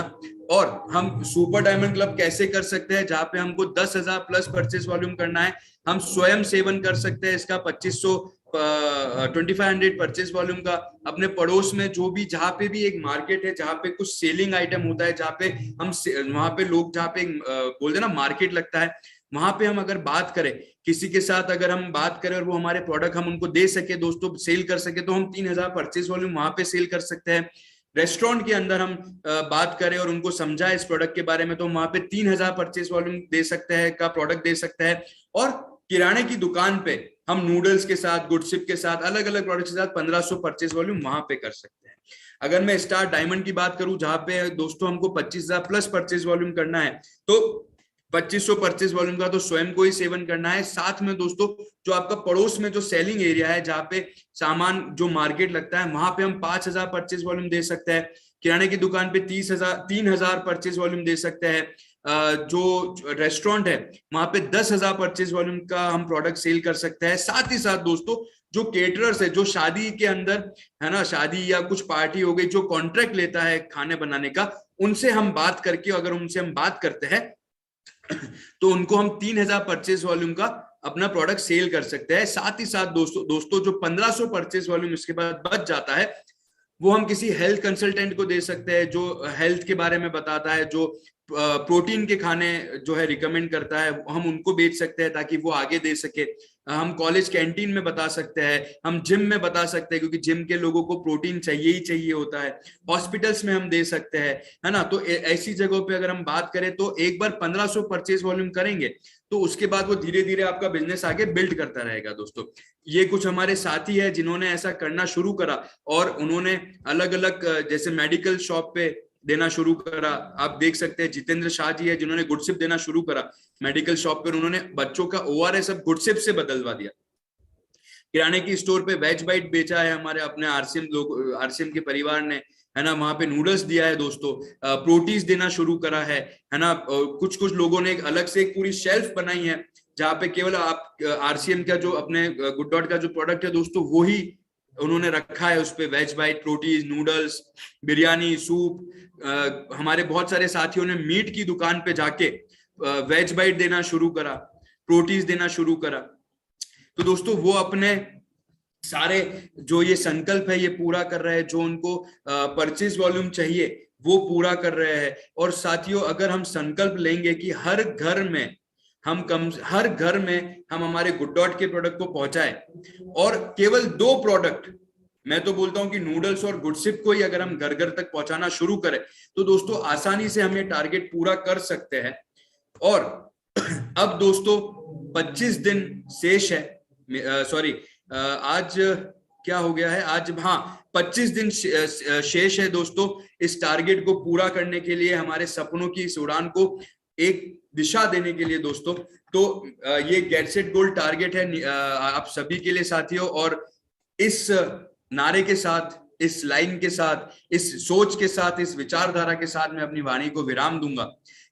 A: और हम सुपर डायमंड क्लब कैसे कर सकते हैं, जहां पे हमको 10,000 प्लस परचेज वॉल्यूम करना है, हम स्वयं सेवन कर सकते हैं इसका 2500 परचेज वॉल्यूम का। अपने पड़ोस में जो भी, जहां पे भी एक मार्केट है, जहां पे कुछ सेलिंग आइटम होता है, जहां पे हम वहां पे लोग, जहां पे बोलते ना मार्केट लगता है, वहां पे हम अगर बात करें किसी के साथ, अगर हम बात करें और वो हमारे प्रोडक्ट हम उनको दे सके दोस्तों, सेल कर सके, तो हम 3000 परचेज वॉल्यूम वहां पे सेल कर सकते हैं। रेस्टोरेंट के अंदर हम बात करें और उनको समझाए इस प्रोडक्ट के बारे में, तो वहां पे 3000 परचेज वॉल्यूम दे सकते हैं, का प्रोडक्ट दे सकते हैं। और किराने की दुकान पे हम नूडल्स के साथ, गुडसिप के साथ, अलग अलग प्रोडक्ट के साथ 1500 परचेज वॉल्यूम वहां पे कर सकते हैं। अगर मैं स्टार डायमंड की बात करूं, जहां पे दोस्तों हमको 25,000 प्लस परचेज वॉल्यूम करना है, तो 2500 परचेज वॉल्यूम का तो स्वयं को ही सेवन करना है। साथ में दोस्तों जो आपका पड़ोस में जो सेलिंग एरिया है, जहां पे सामान जो मार्केट लगता है, वहां पे हम 5000 परचेज वॉल्यूम दे सकते हैं। किराने की दुकान पे 3000 परचेज वॉल्यूम दे सकते हैं। जो रेस्टोरेंट है वहां पे 10,000 परचेज वॉल्यूम का हम प्रोडक्ट सेल कर सकते हैं। साथ ही साथ दोस्तों जो केटरर्स है, जो शादी के अंदर, है ना, शादी या कुछ पार्टी हो गई, जो कॉन्ट्रैक्ट लेता है खाने बनाने का, उनसे हम बात करके, अगर उनसे हम बात करते हैं तो उनको हम 3000 परचेज वॉल्यूम का अपना प्रोडक्ट सेल कर सकते हैं। साथ ही साथ दोस्तों जो 1500 परचेज वॉल्यूम इसके बाद बच जाता है, वो हम किसी हेल्थ कंसल्टेंट को दे सकते हैं, जो हेल्थ के बारे में बताता है, जो प्रोटीन के खाने जो है रिकमेंड करता है, हम उनको बेच सकते हैं ताकि वो आगे दे सके। हम कॉलेज कैंटीन में बता सकते हैं, हम जिम में बता सकते हैं, क्योंकि जिम के लोगों को प्रोटीन चाहिए ही चाहिए होता है। हॉस्पिटल्स में हम दे सकते हैं, है ना। तो ऐसी जगहों पे अगर हम बात करें, तो एक बार 1500 परचेज वॉल्यूम करेंगे तो उसके बाद वो धीरे धीरे आपका बिजनेस आगे बिल्ड करता रहेगा दोस्तों। ये कुछ हमारे साथी है जिन्होंने ऐसा करना शुरू करा, और उन्होंने अलग अलग जैसे मेडिकल शॉप पे देना शुरू करा। आप देख सकते हैं जितेंद्र शाह जी है जिन्होंने गुडसिप देना शुरू करा मेडिकल शॉप पर, उन्होंने बच्चों का ORS अब गुडसिप से बदलवा दिया। किराने की स्टोर पे वेज बाइट बेचा है हमारे अपने आरसीएम के परिवार ने, है ना। वहां पे नूडल्स दिया है दोस्तों, प्रोटीज देना शुरू करा है ना। कुछ लोगों ने एक अलग से एक पूरी शेल्फ बनाई है, जहां पे केवल आप आरसीएम का जो अपने गुड डॉट का जो प्रोडक्ट है दोस्तों, वो ही उन्होंने रखा है। उस पे वेज बाइट, प्रोटीज, नूडल्स, बिरयानी, सूप। हमारे बहुत सारे साथियों ने मीट की दुकान पे जाके वेज बाइट देना शुरू करा, प्रोटीज देना शुरू करा। तो दोस्तों वो अपने सारे जो ये संकल्प है ये पूरा कर रहे हैं, जो उनको परचेज वॉल्यूम चाहिए वो पूरा कर रहे हैं। और साथियों अगर हम संकल्प लेंगे कि हर घर में हम हमारे गुड डॉट के प्रोडक्ट को पहुंचाए, और केवल 2 प्रोडक्ट, मैं तो बोलता हूं कि नूडल्स और गुडसिप को ही अगर हम घर घर तक पहुंचाना शुरू करें, तो दोस्तों आसानी से हम ये टारगेट पूरा कर सकते हैं। और अब दोस्तों 25 दिन शेष है, आज क्या हो गया है, आज 25 दिन शेष है दोस्तों इस टारगेट को पूरा करने के लिए, हमारे सपनों की इस उड़ान को एक दिशा देने के लिए दोस्तों। तो ये गेट सेट गोल्ड टारगेट है आप सभी के लिए साथियों। और इस नारे के साथ, इस लाइन के साथ, इस सोच के साथ, इस विचारधारा के साथ मैं अपनी वाणी को विराम दूंगा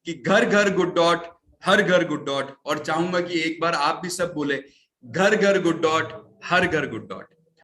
A: कि घर घर गुड डॉट, हर घर गुड डॉट। और चाहूंगा कि एक बार आप भी सब बोले, घर घर गुड डॉट, हर घर गुड डॉट।